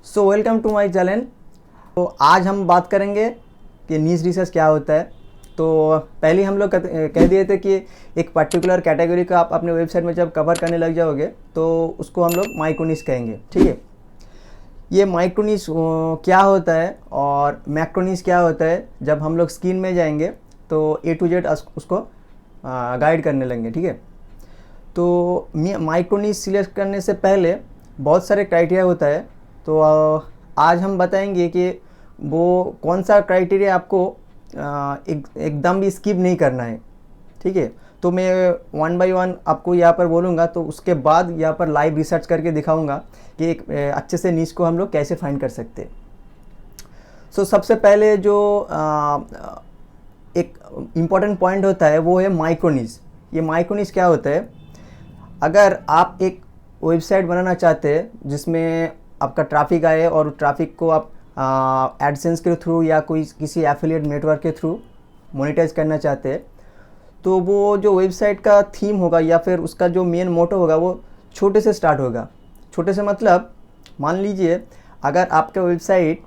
So welcome to my channel. तो आज हम बात करेंगे कि नीश रिसर्च क्या होता है। तो पहले हम लोग कह दिए थे कि एक पर्टिकुलर कैटेगरी का आप अपने वेबसाइट में जब कवर करने लग जाओगे तो उसको हम लोग माइक्रो नीश कहेंगे। ठीक है, ये माइक्रो नीश क्या होता है और मैक्रो नीश क्या होता है, जब हम लोग स्क्रीन में जाएंगे तो ए टू जेड उसको गाइड करने लगेंगे। ठीक है, तो माइक्रो नीश सिलेक्ट करने से पहले बहुत सारे क्राइटेरिया होता है। तो आज हम बताएंगे कि वो कौन सा क्राइटेरिया आपको एकदम भी स्किप नहीं करना है। ठीक है, तो मैं वन बाय वन आपको यहाँ पर बोलूँगा, तो उसके बाद यहाँ पर लाइव रिसर्च करके दिखाऊंगा कि एक अच्छे से नीश को हम लोग कैसे फाइंड कर सकते हैं। सो सबसे पहले जो एक इम्पॉर्टेंट पॉइंट होता है वो है माइक्रो नीश। ये माइक्रो नीश क्या होता है, अगर आप एक वेबसाइट बनाना चाहते हैं जिसमें आपका ट्रैफिक आए और ट्रैफिक को आप एडसेंस के थ्रू या कोई किसी एफिलिएट नेटवर्क के थ्रू मोनेटाइज करना चाहते हैं, तो वो जो वेबसाइट का थीम होगा या फिर उसका जो मेन मोटो होगा वो छोटे से स्टार्ट होगा। छोटे से मतलब मान लीजिए अगर आपका वेबसाइट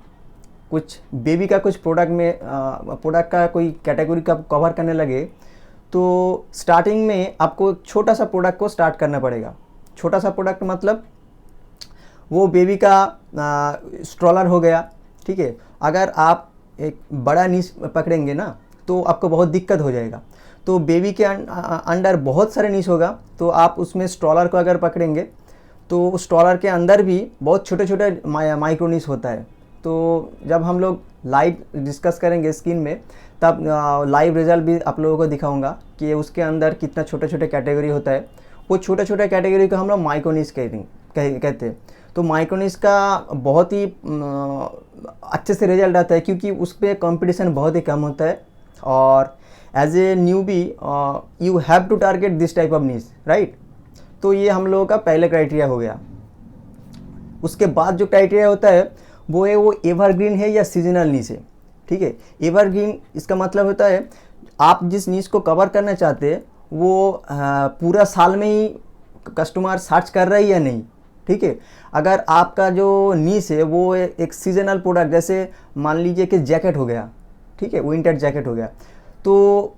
कुछ बेबी का कुछ प्रोडक्ट का कोई कैटेगरी का कवर करने लगे, तो स्टार्टिंग में आपको एक छोटा सा प्रोडक्ट को स्टार्ट करना पड़ेगा। छोटा सा प्रोडक्ट मतलब वो बेबी का स्ट्रॉलर हो गया। ठीक है, अगर आप एक बड़ा नीश पकड़ेंगे ना तो आपको बहुत दिक्कत हो जाएगा। तो बेबी के अंडर बहुत सारे नीश होगा, तो आप उसमें स्ट्रॉलर को अगर पकड़ेंगे तो स्ट्रॉलर के अंदर भी बहुत छोटे छोटे माइक्रो नीश होता है। तो जब हम लोग लाइव डिस्कस करेंगे स्क्रीन में, तब लाइव रिजल्ट भी आप लोगों को दिखाऊंगा कि उसके अंदर कितना छोटे छोटे कैटेगरी होता है। वो छोटे छोटे कैटेगरी को हम लोग माइक्रो नीश कहते हैं। तो माइक्रो नीश का बहुत ही अच्छे से रिजल्ट आता है, क्योंकि उस पर कॉम्पिटिशन बहुत ही कम होता है। और as a newbie you have to target this type of niche, right. तो ये हम लोगों का पहले क्राइटेरिया हो गया। उसके बाद जो क्राइटेरिया होता है वो है वो एवरग्रीन है या सीजनल नीश है। ठीक है, एवरग्रीन इसका मतलब होता है आप जिस नीश को कवर करना चाहते हैं वो पूरा साल में ही कस्टमर सर्च कर रहा है या नहीं। ठीक है, अगर आपका जो नीश है वो एक सीजनल प्रोडक्ट, जैसे मान लीजिए कि जैकेट हो गया, ठीक है, विंटर जैकेट हो गया, तो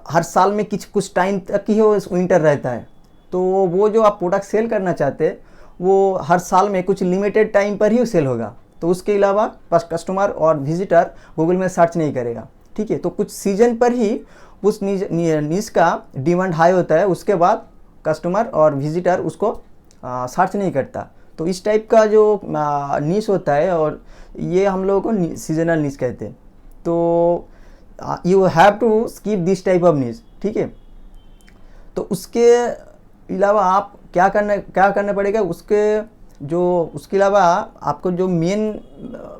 हर साल में कुछ टाइम तक ही वो विंटर रहता है। तो वो जो आप प्रोडक्ट सेल करना चाहते हैं वो हर साल में कुछ लिमिटेड टाइम पर ही सेल होगा। तो उसके अलावा कस्टमर और विजिटर गूगल में सर्च नहीं करेगा। ठीक है, तो कुछ सीजन पर ही उस नीश का डिमांड हाई होता है, उसके बाद कस्टमर और विजिटर उसको सर्च नहीं करता। तो इस टाइप का जो नीश होता है, और ये हम लोगों को सीजनल नीश कहते हैं। तो you have to skip this type of niche. ठीक है, तो उसके अलावा आप क्या करना पड़ेगा, उसके अलावा आपको जो मेन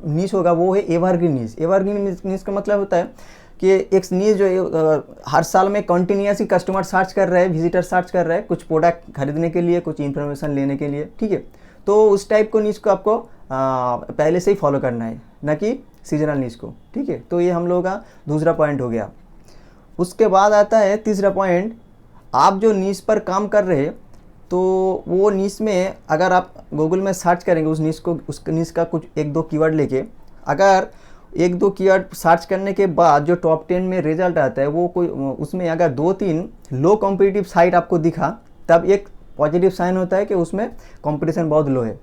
नीश होगा वो है एवरग्रीन नीश। एवरग्रीन नीश का मतलब होता है कि एक नीश जो हर साल में कंटिन्यूसली कस्टमर सर्च कर रहे हैं, विजिटर सर्च कर रहे हैं कुछ प्रोडक्ट खरीदने के लिए, कुछ इन्फॉर्मेशन लेने के लिए। ठीक है, तो उस टाइप को नीश को आपको पहले से ही फॉलो करना है, न कि सीजनल नीश को। ठीक है, तो ये हम लोगों का दूसरा पॉइंट हो गया। उसके बाद आता है तीसरा पॉइंट, आप जो नीश पर काम कर रहे हैं तो वो नीश में अगर आप गूगल में सर्च करेंगे उस नीश का कुछ एक दो कीवर्ड लेके, अगर एक दो कीवर्ड सर्च करने के बाद जो टॉप 10 में रिजल्ट आता है वो कोई उसमें अगर 2-3 लो कॉम्पिटिटिव साइट आपको दिखा, तब एक पॉजिटिव साइन होता है कि उसमें कंपटीशन बहुत लो है।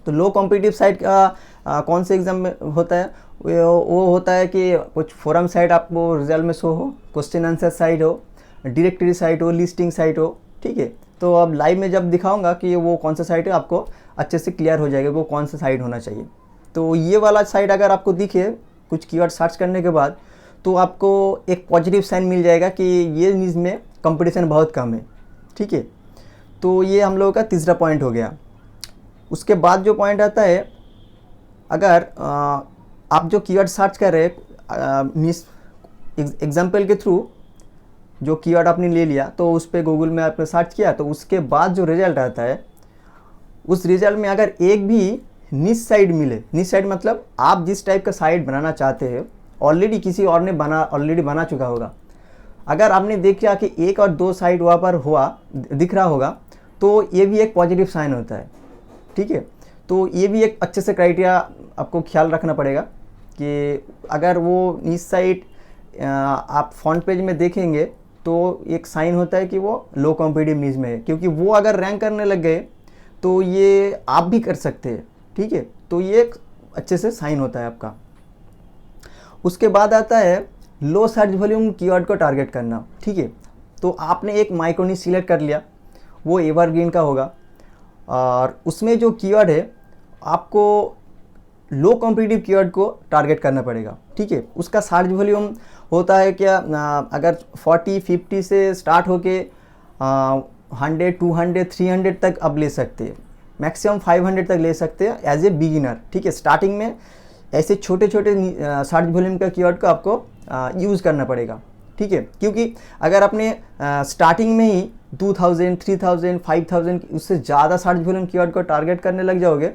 तो लो कॉम्पिटिटिव साइट का कौन से एग्जाम में होता है, वो होता है कि कुछ फोरम साइट आपको रिजल्ट में शो हो, क्वेश्चन आंसर साइट हो, डायरेक्टरी साइट हो, लिस्टिंग साइट हो। ठीक है, तो अब लाइव में जब दिखाऊंगा कि वो कौन सा साइट है, आपको अच्छे से क्लियर हो जाएगा वो कौन सा साइट होना चाहिए। तो ये वाला साइट अगर आपको दिखे कुछ कीवर्ड सर्च करने के बाद, तो आपको एक पॉजिटिव साइन मिल जाएगा कि ये नीश में कंपटीशन बहुत कम है। ठीक है, तो ये हम लोगों का तीसरा पॉइंट हो गया। उसके बाद जो पॉइंट आता है, अगर आप जो कीवर्ड सर्च कर रहे हैं नीश एग्जाम्पल के थ्रू, जो कीवर्ड आपने ले लिया तो उस पर गूगल में आपने सर्च किया, तो उसके बाद जो रिजल्ट आता है उस रिजल्ट में अगर एक भी नीश साइट मिले, नीश साइट मतलब आप जिस टाइप का साइट बनाना चाहते हैं ऑलरेडी किसी और ने ऑलरेडी बना चुका होगा, अगर आपने देखा कि एक और दो साइट वहाँ पर दिख रहा होगा, तो ये भी एक पॉजिटिव साइन होता है। ठीक है, तो ये भी एक अच्छे से क्राइटेरिया आपको ख्याल रखना पड़ेगा कि अगर वो नीच साइट आप फ्रंट पेज में देखेंगे तो एक साइन होता है कि वो लो कॉम्पिटिटिव नीच में है, क्योंकि वो अगर रैंक करने लग गए तो ये आप भी कर सकते हैं, ठीक है। तो ये एक अच्छे से साइन होता है आपका। उसके बाद आता है लो सर्च वॉल्यूम कीवर्ड को टारगेट करना, ठीक है। तो आपने एक माइक्रो नीच सिलेक्ट कर लिया, वो एवरग्रीन का होगा, और उसमें जो कीवर्ड है आपको लो कॉम्पिटिटिव कीवर्ड को टारगेट करना पड़ेगा, ठीक है। उसका सर्च वॉल्यूम होता है क्या, अगर 40-50 से स्टार्ट होके 100, 200, 300 तक आप ले सकते हैं, मैक्सिमम 500 तक ले सकते हैं एज ए बिगिनर, ठीक है। स्टार्टिंग में ऐसे छोटे छोटे सर्च वॉल्यूम का कीवर्ड को आपको यूज़ करना पड़ेगा, ठीक है। क्योंकि अगर आपने स्टार्टिंग में ही 2000, 3000, 5000 उससे ज़्यादा सर्च वॉल्यूम कीवर्ड को टारगेट करने लग जाओगे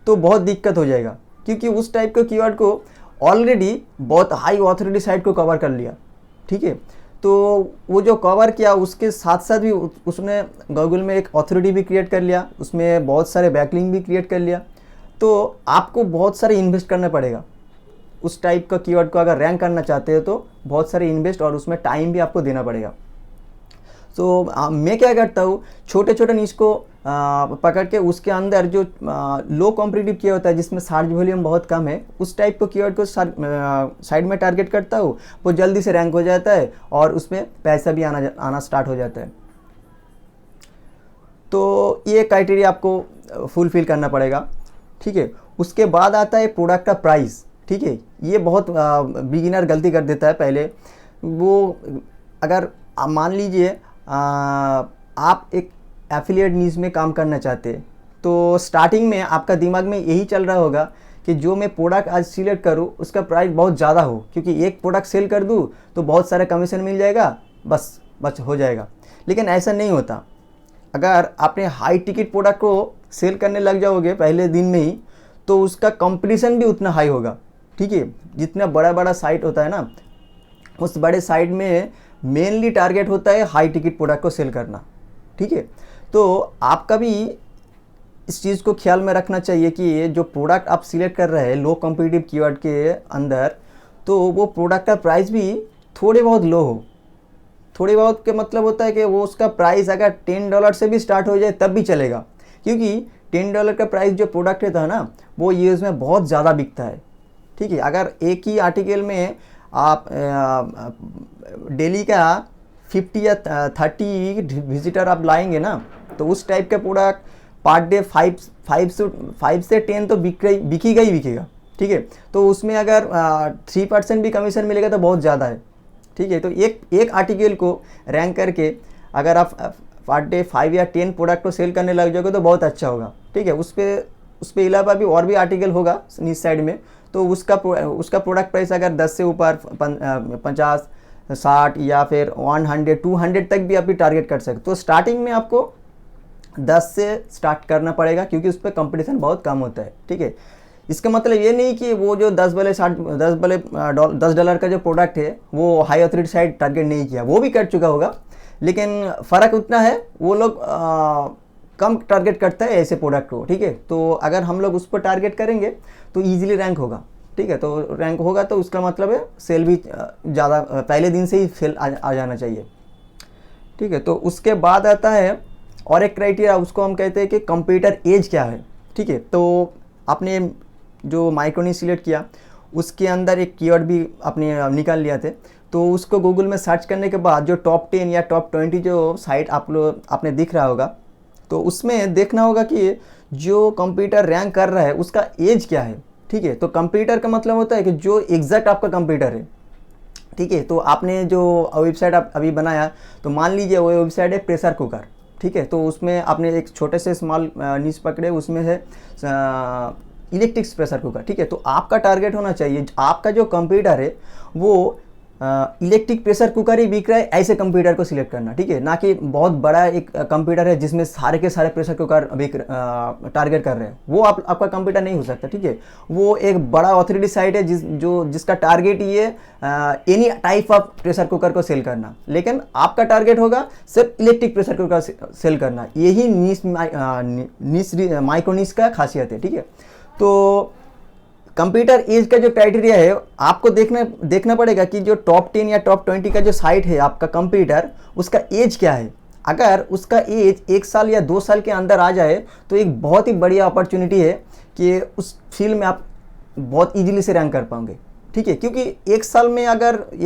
तो बहुत दिक्कत हो जाएगा, क्योंकि उस टाइप के कीवर्ड को ऑलरेडी बहुत हाई ऑथोरिटी साइट को कवर कर लिया, ठीक है। तो वो जो कवर किया उसके साथ साथ भी उसने गूगल में एक ऑथोरिटी भी क्रिएट कर लिया, उसमें बहुत सारे बैकलिंक भी क्रिएट कर लिया। तो आपको बहुत सारे इन्वेस्ट करना पड़ेगा उस टाइप का कीवर्ड को अगर रैंक करना चाहते हो, तो बहुत सारे इन्वेस्ट और उसमें टाइम भी आपको देना पड़ेगा। तो मैं क्या करता हूँ, छोटे छोटे नीच को पकड़ के उसके अंदर जो लो कॉम्पिटिटिव कीवर्ड होता है जिसमें सर्च वॉल्यूम बहुत कम है, उस टाइप को कीवर्ड को साइड में टारगेट करता हूँ, वो जल्दी से रैंक हो जाता है और उसमें पैसा भी आना स्टार्ट हो जाता है। तो ये क्राइटेरिया आपको फुलफिल करना पड़ेगा, ठीक है। उसके बाद आता है प्रोडक्ट का प्राइस, ठीक है। ये बहुत बिगिनर गलती कर देता है पहले। वो अगर मान लीजिए आप एक एफिलिएट नीच में काम करना चाहते हैं, तो स्टार्टिंग में आपका दिमाग में यही चल रहा होगा कि जो मैं प्रोडक्ट आज सिलेक्ट करूं उसका प्राइस बहुत ज़्यादा हो, क्योंकि एक प्रोडक्ट सेल कर दूं तो बहुत सारा कमीशन मिल जाएगा, बस हो जाएगा। लेकिन ऐसा नहीं होता। अगर आपने हाई टिकट प्रोडक्ट को सेल करने लग जाओगे पहले दिन में ही, तो उसका कंपटीशन भी उतना हाई होगा, ठीक है। जितना बड़ा बड़ा साइट होता है ना, उस बड़े साइट में मेनली टारगेट होता है हाई टिकट प्रोडक्ट को सेल करना, ठीक है। तो आपका भी इस चीज़ को ख्याल में रखना चाहिए कि जो प्रोडक्ट आप सिलेक्ट कर रहे हैं लो कॉम्पिटिटिव कीवर्ड के अंदर, तो वो प्रोडक्ट का प्राइस भी थोड़े बहुत लो हो। थोड़े बहुत के मतलब होता है कि वो उसका प्राइस अगर $10 से भी स्टार्ट हो जाए तब भी चलेगा, क्योंकि $10 का प्राइस जो प्रोडक्ट रहता है ना, वो यूएस में बहुत ज़्यादा बिकता है, ठीक है। अगर एक ही आर्टिकल में आप डेली का 50 या 30 विजिटर आप लाएंगे ना, तो उस टाइप के प्रोडक्ट पर डे 5 से 10 तो बिकेगा ही बिकेगा, ठीक है। तो उसमें अगर 3% भी कमीशन मिलेगा तो बहुत ज़्यादा है, ठीक है। तो एक आर्टिकल को रैंक करके अगर आप पर डे 5 या 10 प्रोडक्ट को सेल करने लग जाओगे तो बहुत अच्छा होगा, ठीक है। उस पर अलावा भी और भी आर्टिकल होगा नीच साइड में, तो उसका प्रोडक्ट प्राइस अगर 10 से ऊपर 50, 60 या फिर 100, 200 तक भी आप टारगेट कर सकते। तो स्टार्टिंग में आपको 10 से स्टार्ट करना पड़ेगा, क्योंकि उस पर कंपटीशन बहुत कम होता है, ठीक है। इसका मतलब ये नहीं कि वो जो $10 का जो प्रोडक्ट है वो हाई ऑथोरिटी साइट टारगेट नहीं किया, वो भी कर चुका होगा, लेकिन फ़र्क उतना है वो लोग कम टारगेट करता है ऐसे प्रोडक्ट को, ठीक है। तो अगर हम लोग उस पर टारगेट करेंगे तो ईजिली रैंक होगा, ठीक है। तो रैंक होगा तो उसका मतलब है सेल भी ज़्यादा पहले दिन से ही सेल आ जाना चाहिए, ठीक है। तो उसके बाद आता है और एक क्राइटेरिया, उसको हम कहते हैं कि कंप्यूटर एज क्या है, ठीक है। तो आपने जो माइक्रो नीच सिलेक्ट किया उसके अंदर एक कीवर्ड भी आपने निकाल लिया थे, तो उसको गूगल में सर्च करने के बाद जो टॉप 10 या टॉप 20 जो साइट आपने दिख रहा होगा, तो उसमें देखना होगा कि जो कंप्यूटर रैंक कर रहा है उसका एज क्या है, ठीक है। तो कंप्यूटर का मतलब होता है कि जो एग्जैक्ट आपका कंप्यूटर है, ठीक है। तो आपने जो वेबसाइट आप अभी बनाया, तो मान लीजिए वो वेबसाइट है प्रेशर कुकर, ठीक है। तो उसमें आपने एक छोटे से स्मॉल नीच पकड़े, उसमें है इलेक्ट्रिक प्रेशर कुकर, ठीक है। तो आपका टारगेट होना चाहिए आपका जो कंप्यूटर है वो इलेक्ट्रिक प्रेशर कुकर ही बिक रहा है ऐसे कंप्यूटर को सिलेक्ट करना, ठीक है, ना कि बहुत बड़ा एक कंप्यूटर है जिसमें सारे के सारे प्रेशर कुकर टारगेट कर रहे हैं, वो आपका कंप्यूटर नहीं हो सकता, ठीक है। वो एक बड़ा ऑथोरिटी साइट है जिसका टारगेट ये any type of pressure cooker को सेल करना, लेकिन आपका टारगेट होगा सिर्फ इलेक्ट्रिक प्रेशर कुकर सेल करना। यही माइक्रोनिश का खासियत है, ठीक है। तो कंप्यूटर एज का जो क्राइटेरिया है आपको देखना पड़ेगा कि जो टॉप 10 या टॉप 20 का जो साइट है आपका कंप्यूटर, उसका एज क्या है। अगर उसका एज 1 साल या 2 साल के अंदर आ जाए तो एक बहुत ही बढ़िया अपॉर्चुनिटी है कि उस फील्ड में आप बहुत इजीली से रैंक कर पाओगे, ठीक है। क्योंकि 1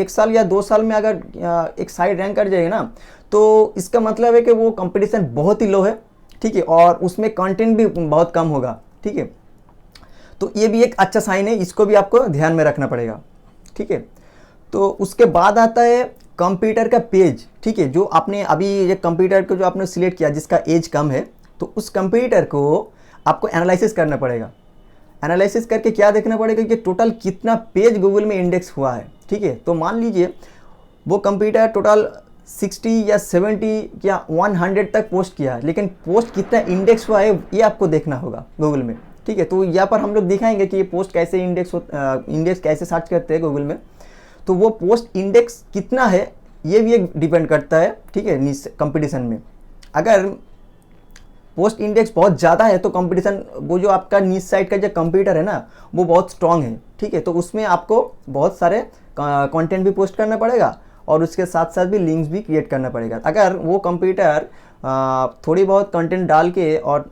साल या 2 साल में अगर एक साइट रैंक कर जाएगी ना, तो इसका मतलब है कि वो कंपटीशन बहुत ही लो है, ठीक है, और उसमें कंटेंट भी बहुत कम होगा, ठीक है। तो ये भी एक अच्छा साइन है, इसको भी आपको ध्यान में रखना पड़ेगा, ठीक है। तो उसके बाद आता है कंप्यूटर का पेज, ठीक है। जो आपने अभी ये कंप्यूटर को जो आपने सिलेक्ट किया जिसका एज कम है, तो उस कंप्यूटर को आपको एनालिसिस करना पड़ेगा। एनालिसिस करके क्या देखना पड़ेगा कि टोटल कितना पेज गूगल में इंडेक्स हुआ है, ठीक है। तो मान लीजिए वो कंप्यूटर टोटल 60 या 70 या 100 तक पोस्ट किया है, लेकिन पोस्ट कितना इंडेक्स हुआ है ये आपको देखना होगा गूगल में, ठीक है। तो यहाँ पर हम लोग दिखाएंगे कि ये पोस्ट कैसे इंडेक्स कैसे सर्च करते हैं गूगल में। तो वो पोस्ट इंडेक्स कितना है ये भी एक डिपेंड करता है, ठीक है, नीच कंपटीशन में। अगर पोस्ट इंडेक्स बहुत ज़्यादा है तो कंपटीशन, वो जो आपका नीच साइट का जो कंप्यूटर है ना वो बहुत स्ट्रांग है, ठीक है। तो उसमें आपको बहुत सारे कंटेंट भी पोस्ट करना पड़ेगा और उसके साथ साथ भी लिंक्स भी क्रिएट करना पड़ेगा। अगर वो कंप्यूटर थोड़ी बहुत कंटेंट डाल के और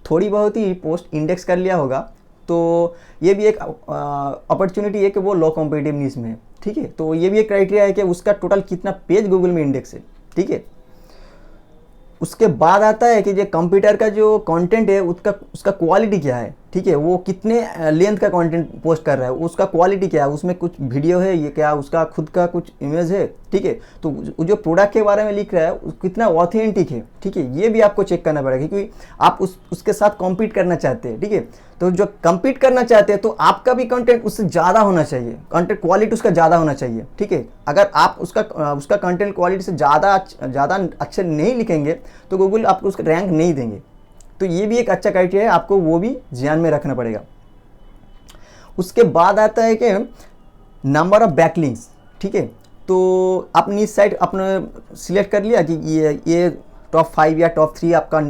थोड़ी बहुत ही पोस्ट इंडेक्स कर लिया होगा, तो ये भी एक अपॉर्चुनिटी है कि वो लो कॉम्पिटिटिव नीश में है, ठीक है। तो ये भी एक क्राइटेरिया है कि उसका टोटल कितना पेज गूगल में इंडेक्स है, ठीक है। उसके बाद आता है कि जो कंप्यूटर का जो कंटेंट है उसका क्वालिटी क्या है, ठीक है। वो कितने लेंथ का कंटेंट पोस्ट कर रहा है, उसका क्वालिटी क्या है, उसमें कुछ वीडियो है ये क्या उसका खुद का कुछ इमेज है, ठीक है। तो जो प्रोडक्ट के बारे में लिख रहा है कितना ऑथेंटिक है, ठीक है, ये भी आपको चेक करना पड़ेगा क्योंकि आप उसके साथ कॉम्पीट करना चाहते हैं, ठीक है। तो जो कम्पीट करना चाहते हैं तो आपका भी कंटेंट उससे ज़्यादा होना चाहिए, कंटेंट क्वालिटी उसका ज़्यादा होना चाहिए, ठीक है। अगर आप उसका कंटेंट क्वालिटी से ज़्यादा अच्छे नहीं लिखेंगे तो गूगल आपको उसका रैंक नहीं देंगे। तो ये भी एक अच्छा क्राइटेरिया है, आपको वो भी ध्यान में रखना पड़ेगा। उसके बाद आता है कि नंबर ऑफ बैकलिंक्स, ठीक है। तो आपने इस साइट आपने सिलेक्ट कर लिया कि ये टॉप 5 या टॉप 3 आपका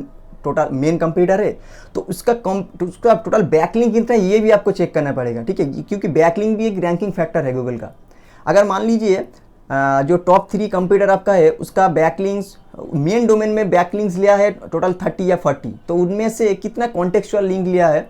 टोटल मेन कंप्यूटर है, तो उसका टोटल बैकलिंक कितना है ये भी आपको चेक करना पड़ेगा, ठीक है। क्योंकि बैकलिंक भी एक रैंकिंग फैक्टर है गूगल का। अगर मान लीजिए जो टॉप 3 कंप्यूटर आपका है उसका बैकलिंक्स मेन डोमेन में बैकलिंक्स लिया है टोटल 30 या 40, तो उनमें से कितना कॉन्टेक्चुअल लिंक लिया है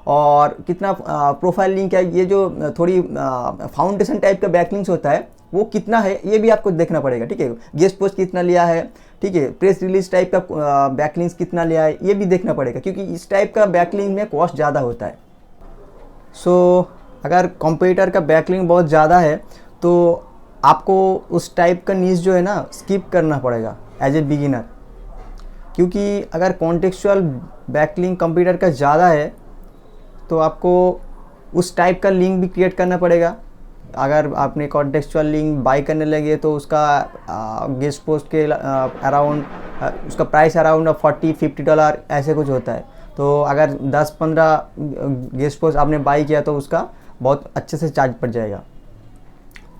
और कितना प्रोफाइल लिंक है, ये जो थोड़ी फाउंडेशन टाइप का बैकलिंक्स होता है वो कितना है ये भी आपको देखना पड़ेगा, ठीक है। गेस्ट पोस्ट कितना लिया है, ठीक है, प्रेस रिलीज टाइप का बैकलिंक्स कितना लिया है ये भी देखना पड़ेगा क्योंकि इस टाइप का बैकलिंक में कॉस्ट ज़्यादा होता है। सो अगर कंप्यूटर का बैकलिंक बहुत ज़्यादा है तो आपको उस टाइप का नीश जो है ना स्किप करना पड़ेगा एज ए बिगिनर, क्योंकि अगर कॉन्टेक्चुअल बैकलिंक कंप्यूटर का ज़्यादा है तो आपको उस टाइप का लिंक भी क्रिएट करना पड़ेगा। अगर आपने कॉन्टेक्चुअल लिंक बाई करने लगे तो उसका गेस्ट पोस्ट के अराउंड उसका प्राइस अराउंड $40-50 ऐसे कुछ होता है। तो अगर 10-15 गेस्ट पोस्ट आपने बाई किया तो उसका बहुत अच्छे से चार्ज पड़ जाएगा।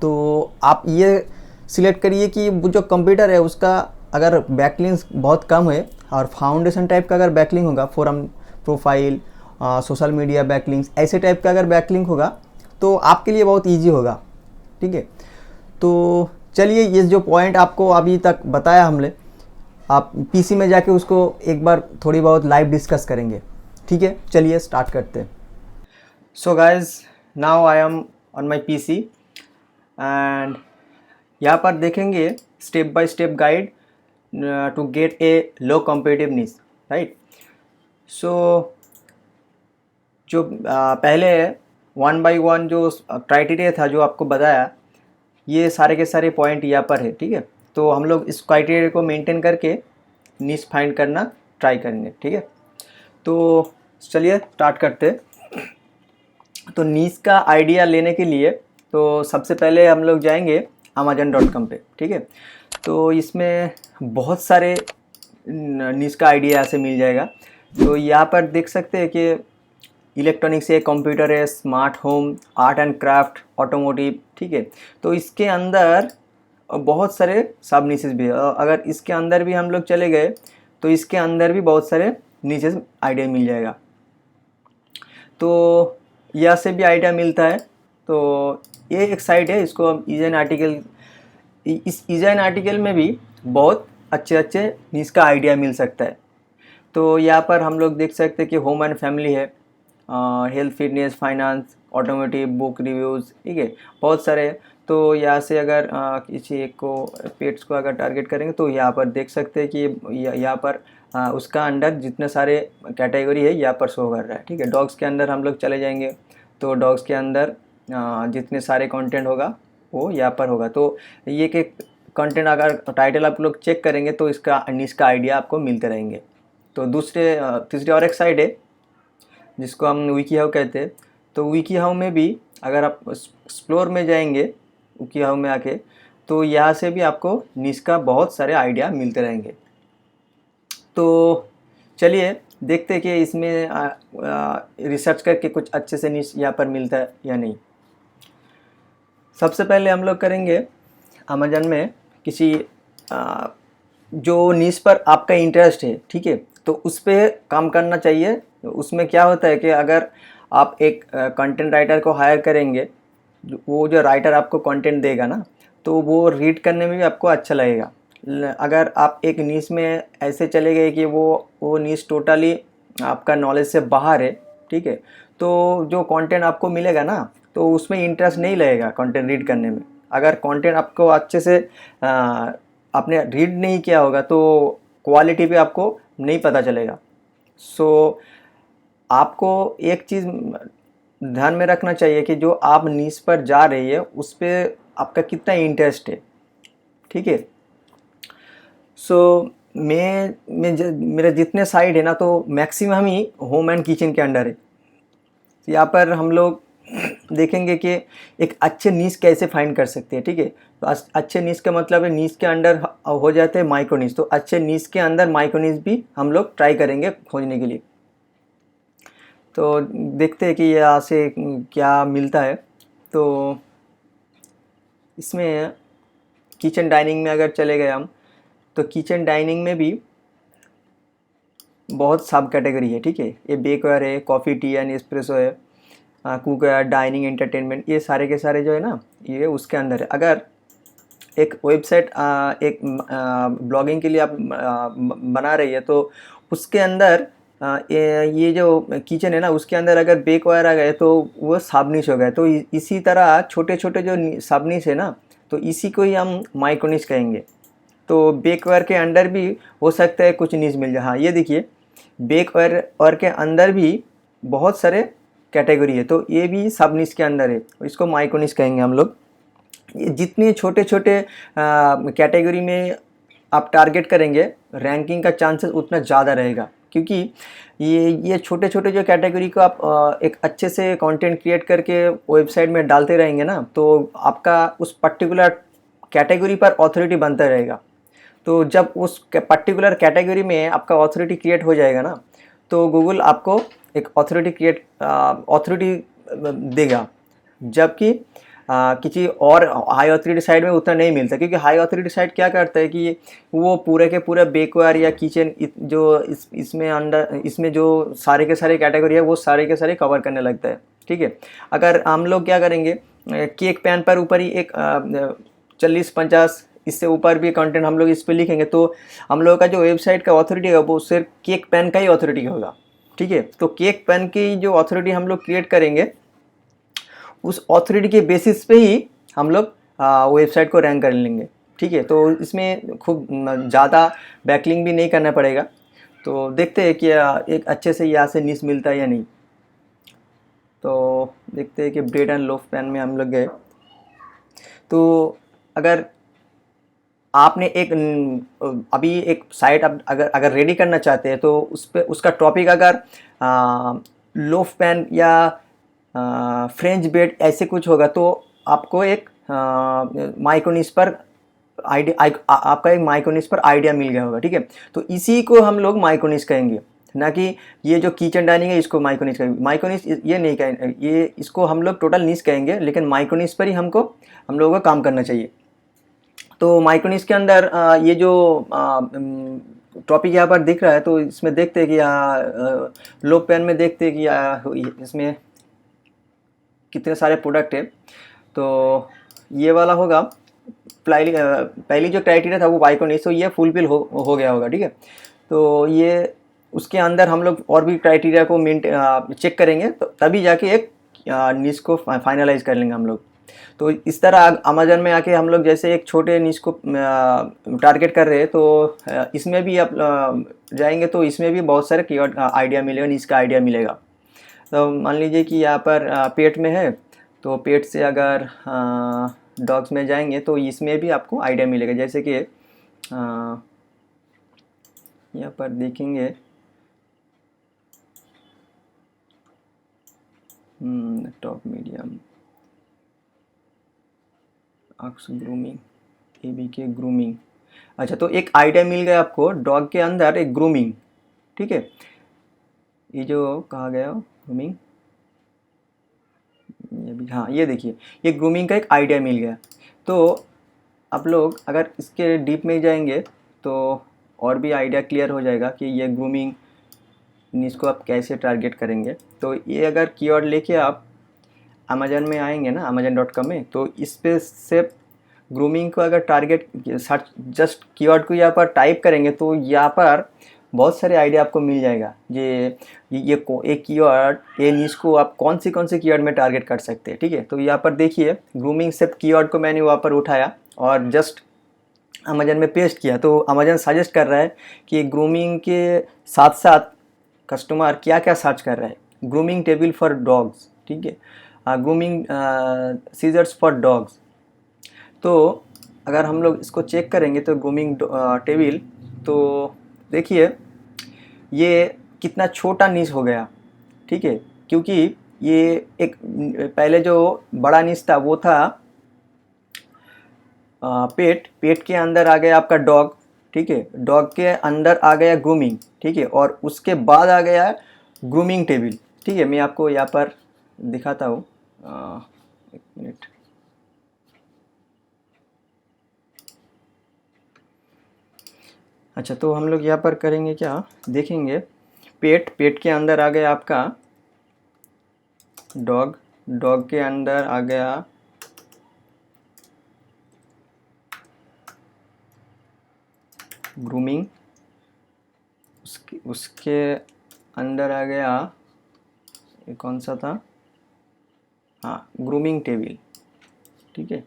तो आप ये सिलेक्ट करिए कि जो कंप्यूटर है उसका अगर बैकलिंक्स बहुत कम है और फाउंडेशन टाइप का अगर बैकलिंक होगा, forum profile social media backlinks ऐसे टाइप का अगर बैकलिंक होगा तो आपके लिए बहुत इजी होगा, ठीक है। तो चलिए ये जो पॉइंट आपको अभी तक बताया हमने, आप पीसी में जाके उसको एक बार थोड़ी बहुत लाइव डिस्कस करेंगे, ठीक है। चलिए स्टार्ट करते हैं। So guys now I am on my PC and यहाँ पर देखेंगे step by step guide to get a low competitive niche, right. So जो पहले 1 by 1 जो क्राइटेरिया था जो आपको बताया, ये सारे के सारे पॉइंट यहाँ पर है, ठीक है। तो हम लोग इस क्राइटेरिया को मेंटेन करके नीश फाइंड करना ट्राई करेंगे, ठीक है। तो चलिए स्टार्ट करते। तो नीश का आइडिया लेने के लिए तो सबसे पहले हम लोग जाएंगे amazon.com पे, ठीक है। तो इसमें बहुत सारे निश का आइडिया यहाँ से मिल जाएगा। तो यहाँ पर देख सकते हैं कि इलेक्ट्रॉनिक्स है, कंप्यूटर है, smart home, art and craft, automotive, ठीक है। तो इसके अंदर बहुत सारे सब निशेस भी है। अगर इसके अंदर भी हम लोग चले गए तो इसके अंदर भी बहुत सारे निशेस आइडिया मिल जाएगा। तो यहाँ से भी आइडिया मिलता है। तो ये एक साइट है, इसको हम इजन आर्टिकल, इस इजन आर्टिकल में भी बहुत अच्छे अच्छे निश का आइडिया मिल सकता है। तो यहाँ पर हम लोग देख सकते हैं कि होम एंड फैमिली है, health, fitness, finance, automotive, book reviews, ठीक है, बहुत सारे। तो यहाँ से अगर किसी एक को, पेट्स को अगर टारगेट करेंगे तो यहाँ पर देख सकते हैं कि यहाँ पर उसका अंडर जितने सारे कैटेगरी है यहाँ पर शो कर रहा है, ठीक है। डॉग्स के अंदर हम लोग चले जाएंगे तो डॉग्स के अंदर जितने सारे कंटेंट होगा वो यहाँ पर होगा। तो ये कि कंटेंट अगर टाइटल आप लोग चेक करेंगे तो इसका निश का आइडिया आपको मिलते रहेंगे। तो तीसरी और एक साइड है जिसको हम विकी हाउ कहते हैं। तो विकी हाउ में भी अगर आप एक्सप्लोर में जाएंगे विकी हाउ में आके, तो यहाँ से भी आपको निश का बहुत सारे आइडिया मिलते रहेंगे। तो चलिए देखते हैं कि इसमें रिसर्च करके कुछ अच्छे से निश यहाँ पर मिलता है या नहीं। सबसे पहले हम लोग करेंगे अमेजन में किसी जो निश पर आपका इंटरेस्ट है, ठीक है, तो उस पर काम करना चाहिए। उसमें क्या होता है कि अगर आप एक कंटेंट राइटर को हायर करेंगे, वो जो राइटर आपको कंटेंट देगा ना, तो वो रीड करने में भी आपको अच्छा लगेगा। अगर आप एक निश में ऐसे चले गए कि वो निश टोटली आपका नॉलेज से बाहर है, ठीक है, तो जो कंटेंट आपको मिलेगा ना, तो उसमें इंटरेस्ट नहीं लगेगा कंटेंट रीड करने में। अगर कंटेंट आपको अच्छे से आपने रीड नहीं किया होगा तो क्वालिटी पे आपको नहीं पता चलेगा। सो आपको एक चीज़ ध्यान में रखना चाहिए कि जो आप निश पर जा रही है उस पर आपका कितना इंटरेस्ट है, ठीक है। सो मेरे जितने साइड है ना, तो maximum he home and kitchen के अंडर है। यहाँ पर हम लोग देखेंगे कि एक अच्छे निश कैसे फाइंड कर सकते हैं, ठीक है। तो अच्छे निश का मतलब है निश के अंडर हो जाते हैं माइक्रो निश। तो अच्छे निश के अंदर माइक्रो निश भी हम लोग ट्राई करेंगे खोजने के लिए। तो देखते हैं कि यहाँ से क्या मिलता है। तो इसमें किचन डाइनिंग में अगर चले गए हम, तो किचन डाइनिंग में भी बहुत सब कैटेगरी है, ठीक है। ये बेकवेयर है, कॉफ़ी, टी एंड एस्प्रेसो है, कुकवेयर, डाइनिंग, एंटरटेनमेंट, ये सारे के सारे जो है ना, ये उसके अंदर है। अगर एक वेबसाइट एक ब्लॉगिंग के लिए आप बना रही है तो उसके अंदर ये जो किचन है ना, उसके अंदर अगर बेकवेयर आ गए तो वो सब निश हो गए। तो इसी तरह छोटे छोटे जो सब निश है ना, तो इसी को ही हम माइक्रो निश कहेंगे। तो बेकवेयर के अंदर भी हो सकता है कुछ निश मिल जाए। हाँ, ये देखिए बेकवेयर के अंदर भी बहुत सारे कैटेगरी है, तो ये भी सब निश के अंदर है, इसको माइक्रो निश कहेंगे हम लोग। ये जितने छोटे छोटे कैटेगरी में आप टारगेट करेंगे, रैंकिंग का चांसेस उतना ज़्यादा रहेगा, क्योंकि ये छोटे छोटे जो कैटेगरी को आप एक अच्छे से कंटेंट क्रिएट करके वेबसाइट में डालते रहेंगे ना, तो आपका उस पर्टिकुलर कैटेगरी पर ऑथोरिटी बनता रहेगा। तो जब उस पर्टिकुलर कैटेगरी में आपका ऑथोरिटी क्रिएट हो जाएगा ना, तो गूगल आपको एक ऑथोरिटी देगा, जबकि किसी और हाई ऑथोरिटी साइट में उतना नहीं मिलता। क्योंकि हाई ऑथोरिटी साइट क्या करता है कि वो पूरे के पूरे बेकवेयर या किचन जो इसमें जो सारे के सारे कैटेगरी है वो सारे के सारे कवर करने लगता है, ठीक है। अगर हम लोग क्या करेंगे, केक पैन पर ऊपर ही एक 40-50 इससे ऊपर भी कंटेंट हम लोग इस पर लिखेंगे, तो हम लोगों का जो वेबसाइट का ऑथोरिटी है वो सिर्फ केक पैन का ही ऑथोरिटी होगा, ठीक है। तो केक पैन की जो ऑथोरिटी हम लोग क्रिएट करेंगे, उस ऑथोरिटी के बेसिस पे ही हम लोग वेबसाइट को रैंक कर लेंगे, ठीक है। तो इसमें खूब ज़्यादा बैकलिंग भी नहीं करना पड़ेगा। तो देखते हैं कि एक अच्छे से यहाँ से निश मिलता है या नहीं। तो देखते हैं कि ब्रेड एंड लोफ पैन में हम लोग गए। तो अगर आपने अभी एक साइट अगर रेडी करना चाहते हैं, तो उस पर उसका टॉपिक अगर लोफ पैन या फ्रेंच ब्रेड ऐसे कुछ होगा, तो आपको एक माइक्रोनिस पर आइडिया आपका एक माइक्रोनिस पर आइडिया मिल गया होगा, ठीक है। तो इसी को हम लोग माइक्रोनिस कहेंगे, ना कि ये जो किचन डाइनिंग है इसको माइक्रोनिस कहेंगे। माइक्रोनिस ये नहीं कहेंगे, ये इसको हम लोग टोटल निश कहेंगे, लेकिन माइक्रोनिस पर ही हम लोगों को काम करना चाहिए। तो माइक्रोनिस के अंदर ये जो टॉपिक यहाँ पर दिख रहा है, तो इसमें देखते हैं कि लो पेन में देखते हैं कि इसमें कितने सारे प्रोडक्ट है। तो ये वाला होगा पहली जो क्राइटेरिया था वो माइक्रोनिस, तो ये फुलफिल हो गया होगा, ठीक है। तो ये उसके अंदर हम लोग और भी क्राइटेरिया को चेक करेंगे, तो तभी जाके एक निश को फाइनलाइज कर लेंगे हम लोग। तो इस तरह अमेजन में आके हम लोग जैसे एक छोटे निश को टारगेट कर रहे हैं, तो इसमें भी आप जाएंगे तो इसमें भी बहुत सारे कीवर्ड आइडिया मिलेगा, निश का आइडिया मिलेगा। तो मान लीजिए कि यहाँ पर पेट में है, तो पेट से अगर डॉग्स में जाएंगे तो इसमें भी आपको आइडिया मिलेगा। जैसे कि यहाँ पर देखेंगे टॉप मीडियम अक्स ग्रूमिंग, ABK ग्रूमिंग। अच्छा, तो एक आइडिया मिल गया आपको डॉग के अंदर एक ग्रूमिंग, ठीक है। ये जो कहा गया ग्रूमिंग, ये भी, हाँ ये देखिए, ये ग्रूमिंग का एक आइडिया मिल गया। तो आप लोग अगर इसके डीप में जाएंगे तो और भी आइडिया क्लियर हो जाएगा कि ये ग्रूमिंग निश को आप कैसे टारगेट करेंगे। तो ये अगर कीवर्ड लेके आप अमेजन में आएंगे ना, amazon.com में, तो इस पे से ग्रूमिंग को अगर टारगेट सर्च जस्ट कीवर्ड को यहाँ पर टाइप करेंगे तो यहाँ पर बहुत सारे आइडिया आपको मिल जाएगा। ये एक कीवर्ड, ये निश को आप कौन से कीवर्ड में टारगेट कर सकते हैं, ठीक है। तो यहाँ पर देखिए ग्रूमिंग से कीवर्ड को मैंने वहाँ पर उठाया और जस्ट अमेजन में पेस्ट किया, तो अमेजन सजेस्ट कर रहा है कि ग्रूमिंग के साथ साथ कस्टमर क्या क्या सर्च कर रहा है। ग्रूमिंग टेबल फॉर डॉग्स, ठीक है, ग्रूमिंग सीजर्स फॉर डॉग्स। तो अगर हम लोग इसको चेक करेंगे तो ग्रूमिंग टेबल, तो देखिए ये कितना छोटा निश हो गया, ठीक है, क्योंकि ये एक पहले जो बड़ा निश था वो था पेट के अंदर आ गया आपका डॉग, ठीक है, डॉग के अंदर आ गया ग्रूमिंग, ठीक है, और उसके बाद आ गया ग्रूमिंग टेबल, ठीक है। मैं आपको यहाँ पर दिखाता हूँ, एक मिनट। अच्छा, तो हम लोग यहाँ पर करेंगे क्या, देखेंगे पेट के अंदर आ गया आपका डॉग के अंदर आ गया ग्रूमिंग, उसके अंदर आ गया, ये कौन सा था, हाँ ग्रूमिंग टेबल, ठीक है।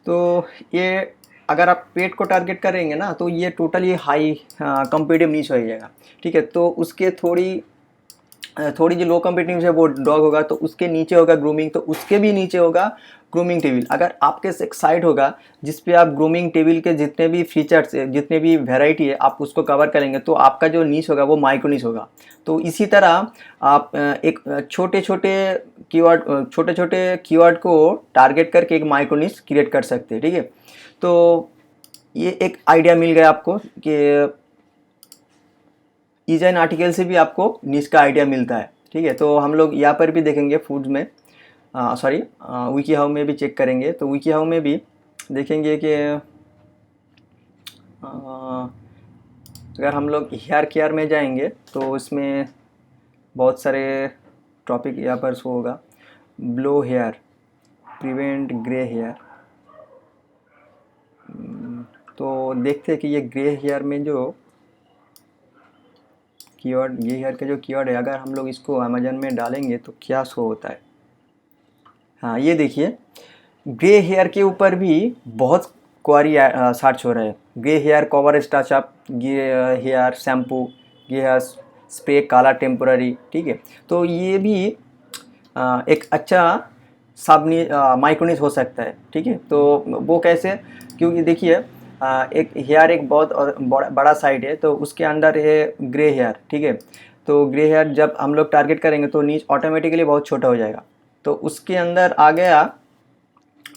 तो ये अगर आप पेट को टारगेट करेंगे ना तो ये टोटली हाई कम्पिटिटिव नीच हो जाएगा, ठीक है। तो उसके थोड़ी जो लो कम्पिटिटिव है वो डॉग होगा, तो उसके नीचे होगा ग्रूमिंग, तो उसके भी नीचे होगा ग्रूमिंग टेबल। अगर आपके एक साइट होगा जिस पे आप ग्रूमिंग टेबल के जितने भी फीचर्स है, जितने भी वैरायटी है, आप उसको कवर करेंगे, तो आपका जो नीच होगा वो माइक्रो नीच होगा। तो इसी तरह आप एक छोटे छोटे कीवर्ड को टारगेट करके एक माइक्रो नीच क्रिएट कर सकते हैं, ठीक है। तो ये एक आइडिया मिल गया आपको कि ईजन आर्टिकल से भी आपको निश का आइडिया मिलता है, ठीक है। तो हम लोग यहाँ पर भी देखेंगे फूड्स में, सॉरी विकी हाउ में भी चेक करेंगे। तो विकी हाउ में भी देखेंगे कि अगर हम लोग हेयर केयर में जाएंगे तो इसमें बहुत सारे टॉपिक यहाँ पर शो होगा। Blow hair, prevent grey hair. तो देखते हैं कि ये ग्रे हेयर में जो कीवर्ड, ग्रे हेयर का जो कीवर्ड है, अगर हम लोग इसको अमेजन में डालेंगे तो क्या शो होता है। हाँ ये देखिए, ग्रे हेयर के ऊपर भी बहुत क्वारी सर्च हो रहा है। ग्रे हेयर कवर स्टाच अप, grey hair shampoo, grey hair spray, काला टेम्पोररी, ठीक है। तो ये भी एक अच्छा सब माइक्रोनिच हो सकता है, ठीक है। तो वो कैसे, क्योंकि देखिए एक हेयर एक बहुत और बड़ा साइड है, तो उसके अंदर है ग्रे हेयर, ठीक है। तो ग्रे हेयर जब हम लोग टारगेट करेंगे तो नीच ऑटोमेटिकली बहुत छोटा हो जाएगा। तो उसके अंदर आ गया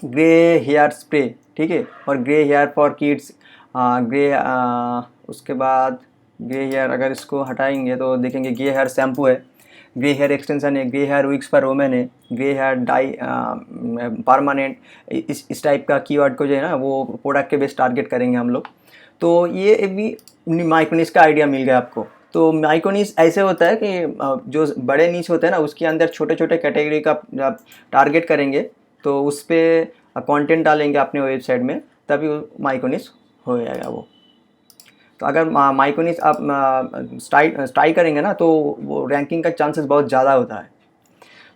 ग्रे हेयर स्प्रे, ठीक है, और grey hair for kids, grey, उसके बाद ग्रे हेयर अगर इसको हटाएंगे तो देखेंगे ग्रे हेयर शैम्पू है, ग्रे हेयर एक्सटेंशन है, grey hair wigs for women है, ग्रे हेयर डाई परमानेंट। इस टाइप का कीवर्ड को जो है ना वो प्रोडक्ट के बेस टारगेट करेंगे हम लोग। तो ये भी माइक्रोनिश का आइडिया मिल गया आपको। तो माइक्रोनिश ऐसे होता है कि जो बड़े नीच होते हैं ना उसके अंदर छोटे छोटे कैटेगरी का आप टारगेट करेंगे, तो उस पर कंटेंट डालेंगे अपने वेबसाइट में, तभी माइक्रोनिश हो जाएगा वो। तो अगर माइक्रोनिश आप ट्राई करेंगे ना तो वो रैंकिंग का चांसेस बहुत ज़्यादा होता है।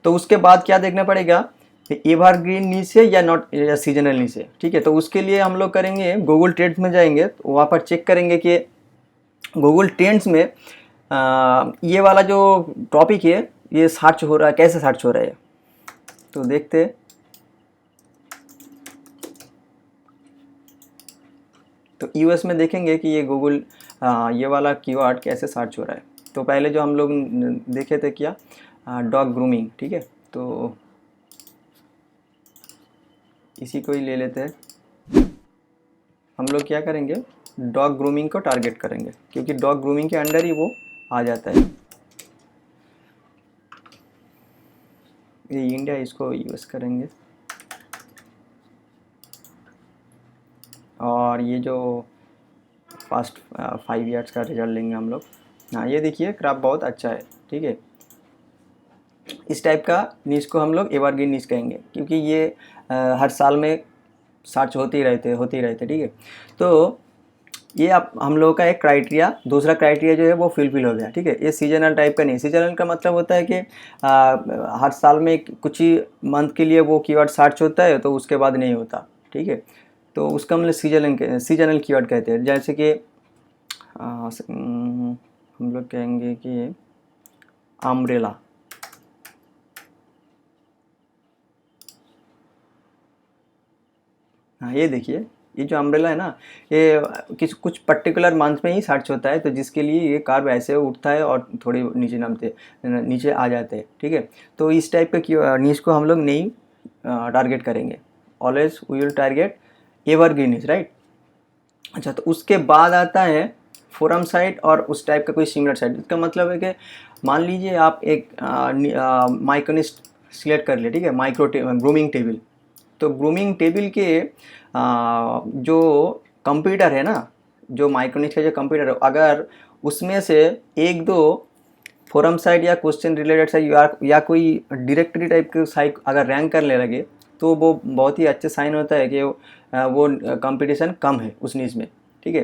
तो उसके बाद क्या देखना पड़ेगा, एवरग्रीन नीच है या नॉट, या सीजनल नीच है, ठीक है। तो उसके लिए हम लोग करेंगे गूगल ट्रेंड्स में जाएंगे, तो वहाँ पर चेक करेंगे कि गूगल ट्रेंड्स में ये वाला जो टॉपिक है ये सर्च हो रहा है, कैसे सर्च हो रहा है। तो देखते हैं। तो यूएस में देखेंगे कि ये गूगल ये वाला कीवर्ड कैसे सर्च हो रहा है। तो पहले जो हम लोग देखे थे क्या, डॉग ग्रूमिंग, ठीक है। तो इसी को ही ले लेते हैं। हम लोग क्या करेंगे, डॉग ग्रूमिंग को टारगेट करेंगे, क्योंकि डॉग ग्रूमिंग के अंडर ही वो आ जाता है। ये इंडिया, इसको यूज़ करेंगे। और ये जो फास्ट 5 ईयर्स का रिजल्ट लेंगे हम लोग। हाँ ये देखिए क्राफ्ट बहुत अच्छा है, ठीक है। इस टाइप का नीच को हम लोग एवरग्रीन नीच कहेंगे, क्योंकि ये हर साल में सर्च होते ही रहते, ठीक है। तो ये आप हम लोगों का एक क्राइटेरिया, दूसरा क्राइटेरिया जो है वो फुलफिल हो गया, ठीक है। ये सीजनल टाइप का नहीं, सीजनल का मतलब होता है कि हर साल में कुछ ही मंथ के लिए वो कीवर्ड सर्च होता है, तो उसके बाद नहीं होता, ठीक है। तो उसका मतलब सीजनल कीवर्ड कहते हैं। जैसे कि हम लोग कहेंगे कि अम्ब्रेला, हाँ ये देखिए, ये जो अम्ब्रेला है ना, ये कुछ पर्टिकुलर मंथ में ही सर्च होता है, तो जिसके लिए ये कार्व ऐसे उठता है और थोड़े नीचे आ जाते हैं, ठीक है। तो इस टाइप के नीच को हम लोग नहीं टारगेट करेंगे। Always we will target evergreen niche, right. अच्छा, तो उसके बाद आता है फोरम साइट और उस टाइप का कोई सिमिलर साइट। इसका मतलब है कि मान लीजिए आप एक माइक्रोनिस्ट सिलेक्ट कर ले, ठीक है, ग्रूमिंग टेबल। तो ग्रूमिंग टेबल के जो कंप्यूटर है ना, जो माइक्रोनिक्स का जो कंप्यूटर है, अगर उसमें से एक दो फोरम साइट या क्वेश्चन रिलेटेड साइट या कोई डायरेक्टरी टाइप के साइट अगर रैंक करने लगे, तो वो बहुत ही अच्छे साइन होता है कि वो कंपटीशन कम है उस नीच में, ठीक है।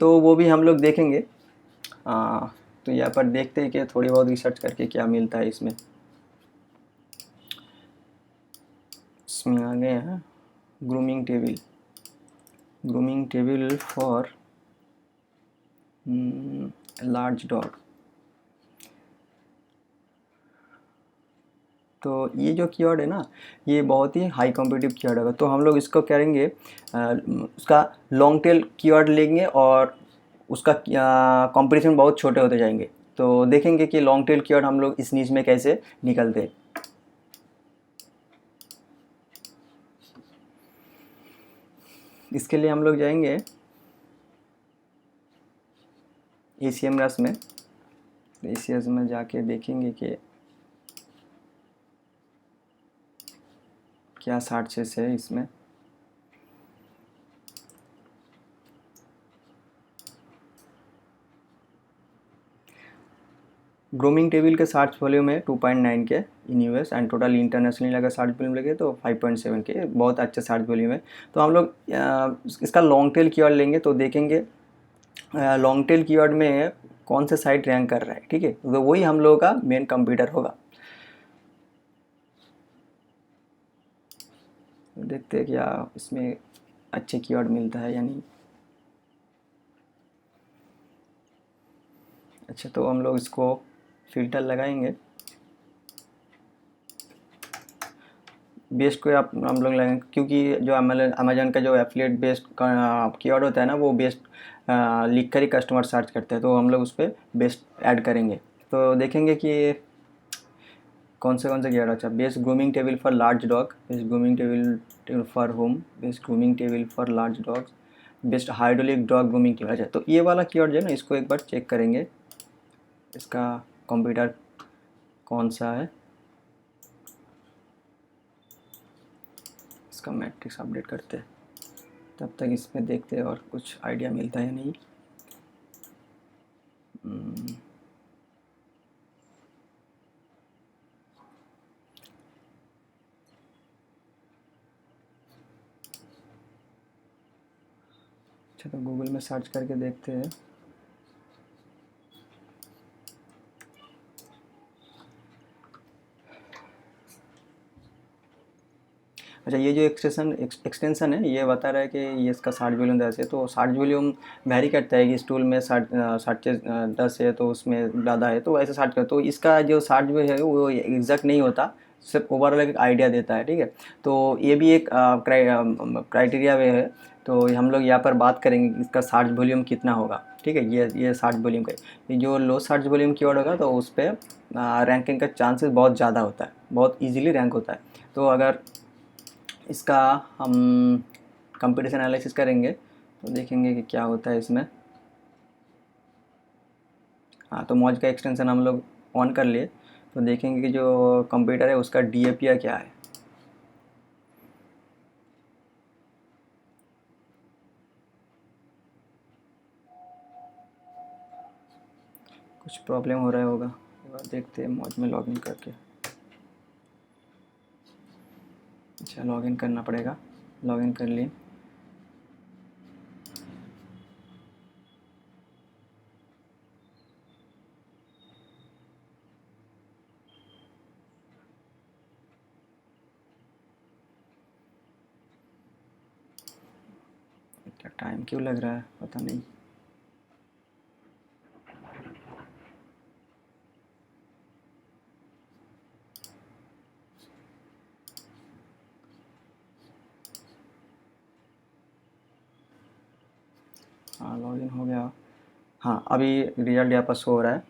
तो वो भी हम लोग देखेंगे। तो यहाँ पर देखते हैं कि थोड़ी बहुत रिसर्च करके क्या मिलता है इसमें। इसमें आ गए हैं grooming table for large dog. तो ये जो कीवर्ड है ना, ये बहुत ही हाई कॉम्पिटिटिव कीवर्ड होगा। तो हम लोग इसको करेंगे, उसका लॉन्ग टेल कीवर्ड लेंगे और उसका कंपटीशन बहुत छोटे होते जाएंगे। तो देखेंगे कि लॉन्ग टेल कीवर्ड हम लोग इस नीच में कैसे निकलते हैं। इसके लिए हम लोग जाएंगे एसीएम रस में। एसीएस में जाके देखेंगे कि क्या सर्चेस है इसमें। ग्रूमिंग टेबल के सर्च वॉल्यूम है 2.9 के in US, and total internationally अगर सर्च वॉल्यूम लगे तो 5.7 के, बहुत अच्छा सर्च वॉल्यूम है। तो हम लोग इसका लॉन्ग टेल कीवर्ड लेंगे, तो देखेंगे लॉन्ग टेल कीवर्ड में कौन सा साइट रैंक कर रहा है, ठीक है। तो वही हम लोगों का मेन कंप्यूटर होगा। देखते हैं क्या इसमें अच्छे कीवर्ड मिलता है या नहीं। अच्छा, तो हम लोग इसको फिल्टर लगाएंगे। बेस्ड को आप हम लोग लगेंगे, क्योंकि जो अमेजन का जो एफिलिएट बेस्ड कीवर्ड होता है ना, वो बेस्ड लिख कर ही कस्टमर सर्च करते हैं, तो हम लोग उस पर बेस्ड ऐड करेंगे। तो देखेंगे कि कौन से कीवर्ड। अच्छा, best grooming table for large dog, best grooming table for home, best grooming table for large dogs, best hydraulic dog grooming table. अच्छा, तो ये वाला कीवर्ड जो है ना, इसको एक बार चेक करेंगे, इसका कंप्यूटर कौन सा है, इसका मैट्रिक्स अपडेट करते हैं, तब तक इसमें देखते हैं और कुछ आइडिया मिलता है या नहीं। अच्छा, तो गूगल में सर्च करके देखते हैं। अच्छा, ये जो एक्सटेंशन है, ये बता रहा है कि ये इसका 60 वॉल्यूम 10 है, तो 60 वॉल्यूम वैरी करता है कि इस टूल में 60 से 10 है, तो उसमें ज़्यादा है तो ऐसे 60 का, तो इसका जो 60 जो है वो एग्जैक्ट नहीं होता, सिर्फ ओवरऑल एक आइडिया देता है। ठीक है, तो ये भी एक क्राइटेरिया वे है। तो हम लोग यहाँ पर बात करेंगे इसका 60 वॉल्यूम कितना होगा। ठीक है, ये 60 वॉल्यूम का, ये जो लो 60 वॉल्यूम कीवर्ड होगा तो उस पर रैंकिंग का चांसेस बहुत ज़्यादा होता है, बहुत ईजिली रैंक होता है। तो अगर इसका हम कंपटीशन एनालिसिस करेंगे तो देखेंगे कि क्या होता है इसमें। हाँ, तो मौज का एक्सटेंशन हम लोग ऑन कर लिए, तो देखेंगे कि जो कंप्यूटर है उसका DAPI क्या है। कुछ प्रॉब्लम हो रहा होगा, एक बार देखते हैं मौज में लॉगिन करके। अच्छा, लॉगिन करना पड़ेगा, लॉगिन कर लिए। क्या टाइम क्यों लग रहा है पता नहीं। हाँ, लॉगिन हो गया। हाँ, अभी रिजल्ट यहाँ पर शो हो रहा है।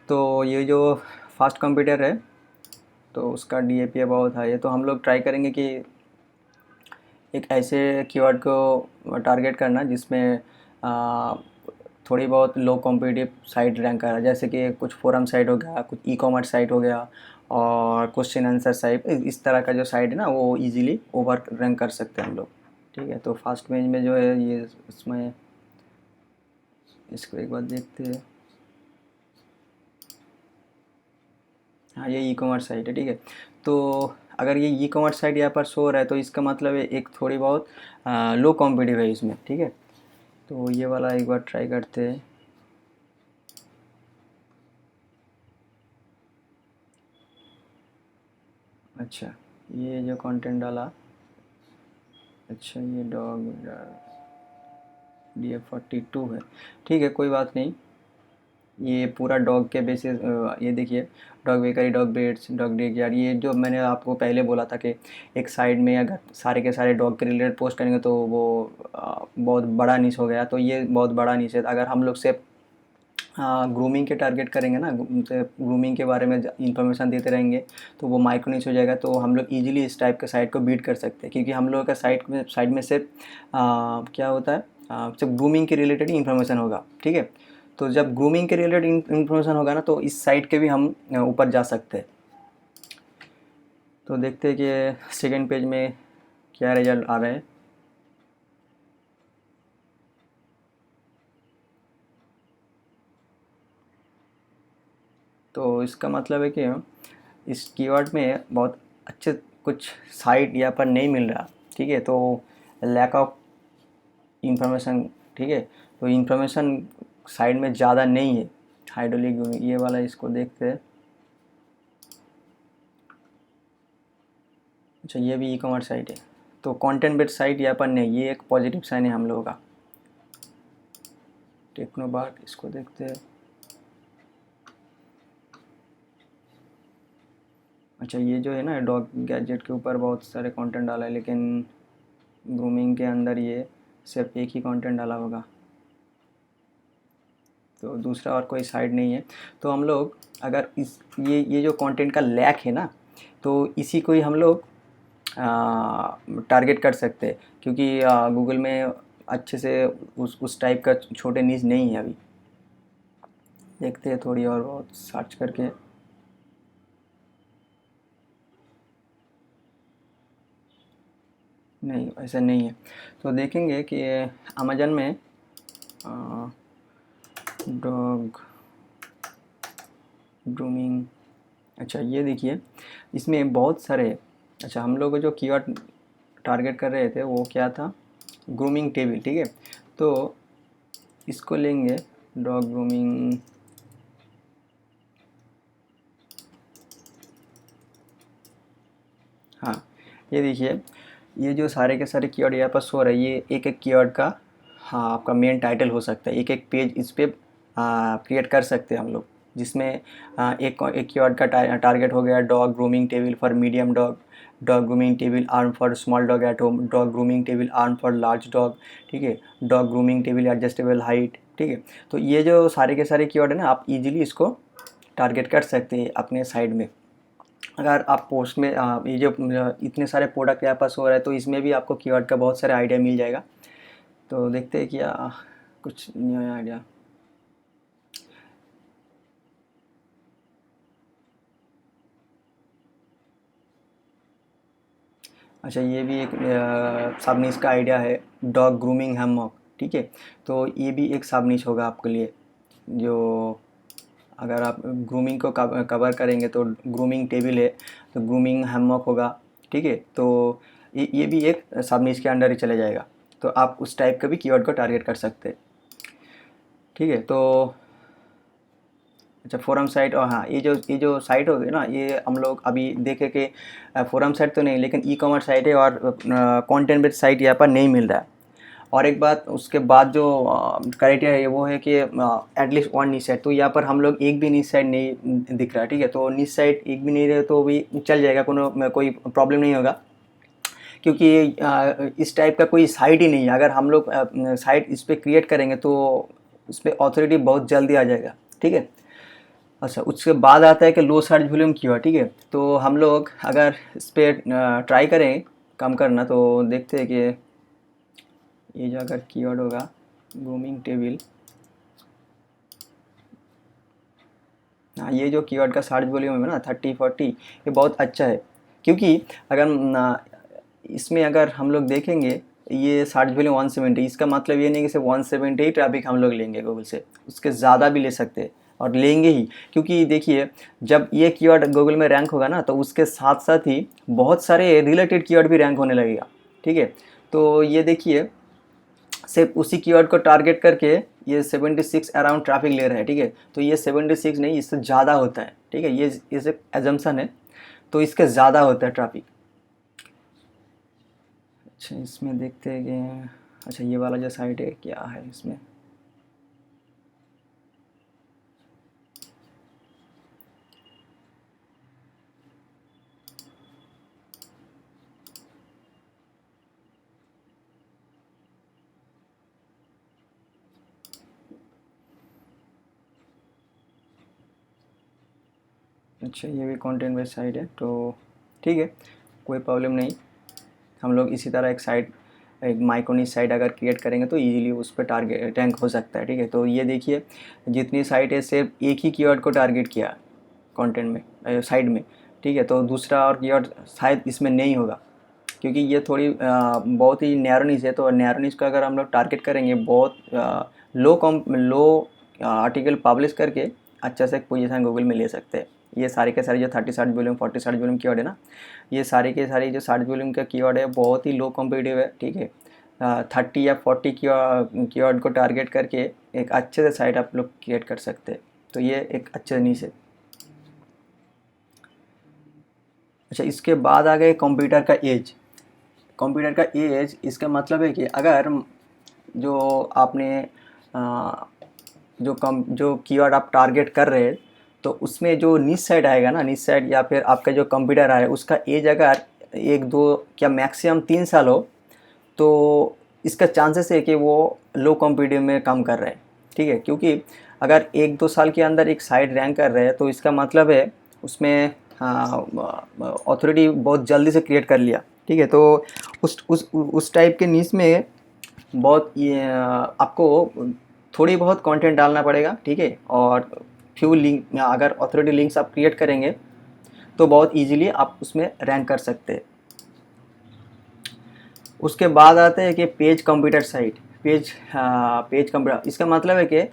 तो ये जो फास्ट कंप्यूटर है तो उसका DAPI बहुत हाई है, तो हम लोग ट्राई करेंगे कि एक ऐसे कीवर्ड को टारगेट करना जिसमें थोड़ी बहुत लो कॉम्पिटिटिव साइट रैंक कर रहा है, जैसे कि कुछ फोरम साइट हो गया, कुछ ई-कॉमर्स साइट हो गया, और क्वेश्चन आंसर साइट, इस तरह का जो साइट है ना वो इजीली ओवर रैंक कर सकते हैं हम लोग। ठीक है, तो फास्ट पेज में जो है ये, इसमें इसको एक बार देखते हैं। हाँ, ये ई-कॉमर्स साइट है। ठीक है, तो अगर ये ई-कॉमर्स साइट यहाँ पर शो हो रहा है तो इसका मतलब है एक थोड़ी बहुत लो कॉम्पिटिटिव है इसमें। ठीक है, तो ये वाला एक बार ट्राई करते हैं। अच्छा, ये जो कंटेंट डाला, अच्छा ये डॉग DF42 है। ठीक है, कोई बात नहीं। ये पूरा डॉग के बेसिस, ये देखिए, dog bakery, dog breads, dog day यार, ये जो मैंने आपको पहले बोला था कि एक साइड में अगर सारे के सारे डॉग के रिलेटेड पोस्ट करेंगे तो वो बहुत बड़ा निश हो गया, तो ये बहुत बड़ा निश है। अगर हम लोग सिर्फ ग्रूमिंग के टारगेट करेंगे ना, ग्रूमिंग के बारे में इंफॉर्मेशन देते रहेंगे तो वो माइक्रो निश हो जाएगा, तो हम लोग इजीली इस टाइप के साइट को बीट कर सकते हैं, क्योंकि हम लोगों का साइट में सिर्फ क्या होता है, सिर्फ ग्रूमिंग के रिलेटेड ही इंफॉर्मेशन होगा। ठीक है, तो जब ग्रूमिंग के रिलेटेड इंफॉर्मेशन होगा ना तो इस साइट के भी हम ऊपर जा सकते हैं। तो देखते हैं कि सेकेंड पेज में क्या रिजल्ट आ रहे हैं। तो इसका मतलब है कि इस कीवर्ड में बहुत अच्छे कुछ साइट यहाँ पर नहीं मिल रहा। ठीक है, तो लैक ऑफ इंफॉर्मेशन। ठीक है, तो इंफॉर्मेशन साइड में ज़्यादा नहीं है। हाइड्रोलिक ये वाला, इसको देखते हैं। अच्छा, ये भी ई-कॉमर्स साइट है, तो कंटेंट बेस्ड साइट यहाँ पर नहीं, ये एक पॉजिटिव साइन है हम लोगों का। टेक्नोबार्ट, इसको देखते हैं। अच्छा, ये जो है ना डॉग गैजेट के ऊपर बहुत सारे कंटेंट डाला है, लेकिन ग्रूमिंग के अंदर ये सिर्फ एक ही कंटेंट डाला होगा, तो दूसरा और कोई साइड नहीं है। तो हम लोग अगर ये जो कंटेंट का लैक है ना, तो इसी को ही हम लोग टारगेट कर सकते हैं, क्योंकि गूगल में अच्छे से उस टाइप का छोटे नीच नहीं है अभी। देखते हैं थोड़ी और बहुत सर्च करके। नहीं, ऐसा नहीं है। तो देखेंगे कि अमेजन में डॉग ग्रूमिंग, अच्छा ये देखिए, इसमें बहुत सारे, अच्छा हम लोग जो कीवर्ड टारगेट कर रहे थे वो क्या था, ग्रूमिंग टेबल, ठीक है। तो इसको लेंगे, डॉग ग्रूमिंग, हाँ ये देखिए, ये जो सारे के सारे कीवर्ड यहाँ पर शो रहे हैं, ये एक एक कीवर्ड का, हाँ आपका मेन टाइटल हो सकता है। एक एक पेज इस पर क्रिएट कर सकते हैं हम लोग, जिसमें एक कीवर्ड का टारगेट हो गया dog grooming table for medium dog, dog grooming table arm for small dog at home, dog grooming table arm for large dog, ठीक है, dog grooming table adjustable height, ठीक है। तो ये जो सारे के सारे कीवर्ड है ना, आप इजीली इसको टारगेट कर सकते हैं अपने साइड में। अगर आप पोस्ट में ये जो इतने सारे प्रोडक्ट यहाँ पास हो रहा है, तो इसमें भी आपको कीवर्ड का बहुत सारा आइडिया मिल जाएगा। तो देखते हैं क्या कुछ न्यू आइडिया। अच्छा, ये भी एक सब निश का आइडिया है, डॉग ग्रूमिंग हैमॉक, ठीक है। तो ये भी एक सब निश होगा आपके लिए, जो अगर आप ग्रूमिंग को कवर करेंगे तो ग्रूमिंग टेबल है, तो ग्रूमिंग हैमॉक होगा, ठीक है। तो ये भी एक सब निश के अंडर ही चले जाएगा, तो आप उस टाइप का भी कीवर्ड को टारगेट कर सकते हैं, ठीक है। तो अच्छा, फोरम साइट, और हाँ ये जो साइट हो गई ना, ये हम लोग अभी देखे कि फोरम साइट तो नहीं, लेकिन ई कॉमर्स साइट है, और कंटेंट बेस्ड साइट यहाँ पर नहीं मिल रहा है। और एक बात उसके बाद जो क्राइटेरिया है वो है कि एटलीस्ट वन नीच साइट, तो यहाँ पर हम लोग एक भी नीच साइट नहीं दिख रहा है, ठीक है। तो नीच साइट एक भी नहीं रहे तो भी चल जाएगा, कोई प्रॉब्लम नहीं होगा, क्योंकि इस टाइप का कोई साइट ही नहीं है। अगर हम लोग साइट इस पर क्रिएट करेंगे तो उस पर ऑथोरिटी बहुत जल्दी आ जाएगा, ठीक है। अच्छा, उसके बाद आता है कि लो सर्च वॉल्यूम कीवर्ड, ठीक है। तो हम लोग अगर इस पर ट्राई करें कम करना, तो देखते हैं कि ये जो अगर कीवर्ड होगा ग्रूमिंग टेबल, हाँ ये जो कीवर्ड का सर्च वॉल्यूम है ना 30-40, ये बहुत अच्छा है, क्योंकि अगर इसमें अगर हम लोग देखेंगे, ये सर्च वॉल्यूम 170, इसका मतलब ये नहीं कि सिर्फ 170 ही ट्रैफिक हम लोग लेंगे गूगल से, उसके ज़्यादा भी ले सकते हैं, और लेंगे ही, क्योंकि देखिए जब ये कीवर्ड गूगल में रैंक होगा ना, तो उसके साथ साथ ही बहुत सारे रिलेटेड कीवर्ड भी रैंक होने लगेगा, ठीक है। तो ये देखिए, सिर्फ उसी कीवर्ड को टारगेट करके ये 76 अराउंड ट्रैफिक ले रहा है, ठीक है। तो ये 76 नहीं, इससे ज़्यादा होता है, ठीक है। ये एक एजम्पशन है, तो इसके ज़्यादा होता है ट्रैफिक। अच्छा, इसमें देखते हैं कि अच्छा ये वाला जो साइट है क्या है इसमें, अच्छा ये भी कंटेंट बेस्ड साइट है, तो ठीक है, कोई प्रॉब्लम नहीं। हम लोग इसी तरह एक माइक्रोनिश साइट अगर क्रिएट करेंगे तो इजीली उस पर टारगेट रैंक हो सकता है, ठीक है। तो ये देखिए, जितनी साइट है सिर्फ एक ही कीवर्ड को टारगेट किया कंटेंट में, साइड में, ठीक है। तो दूसरा और कीवर्ड शायद इसमें नहीं होगा, क्योंकि ये थोड़ी बहुत ही नैरो निश है। तो नैरो निश को अगर हम लोग टारगेट करेंगे, बहुत लो आर्टिकल पब्लिश करके अच्छा से एक पोजीशन गूगल में ले सकते हैं। ये सारे के सारे जो 30 search volume 40 search volume keyword है ना, ये सारे के सारे जो सर्च वॉल्यूम का कीवर्ड है बहुत ही लो कॉम्पिटिटिव है, ठीक है। 30 या 40 कीवर्ड को टारगेट करके एक अच्छे से साइट आप लोग क्रिएट कर सकते हैं। तो ये एक अच्छा निश है। अच्छा, इसके बाद आ गए कंप्यूटर का एज। कंप्यूटर का एज, इसका मतलब है कि अगर जो आपने जो कीवर्ड आप टारगेट कर रहे हैं, तो उसमें जो नीच साइड आएगा ना, नीच साइड या फिर आपका जो कंप्यूटर है उसका एज अगर 1 2 क्या मैक्सिमम 3 साल हो, तो इसका चांसेस है कि वो लो कॉम्पिटिटिव में काम कर रहा है। ठीक है, क्योंकि अगर 1 2 साल के अंदर एक साइट रैंक कर रहे हैं तो इसका मतलब है उसमें अथॉरिटी बहुत जल्दी से क्रिएट कर लिया। ठीक है, तो उस टाइप के नीच में बहुत ये आपको थोड़ी बहुत कंटेंट डालना पड़ेगा। ठीक है, और फ्यू लिंक अगर अथॉरिटी लिंक्स आप क्रिएट करेंगे तो बहुत इजीली आप उसमें रैंक कर सकते हैं। उसके बाद आते हैं कि page computer site, page computer, इसका मतलब है कि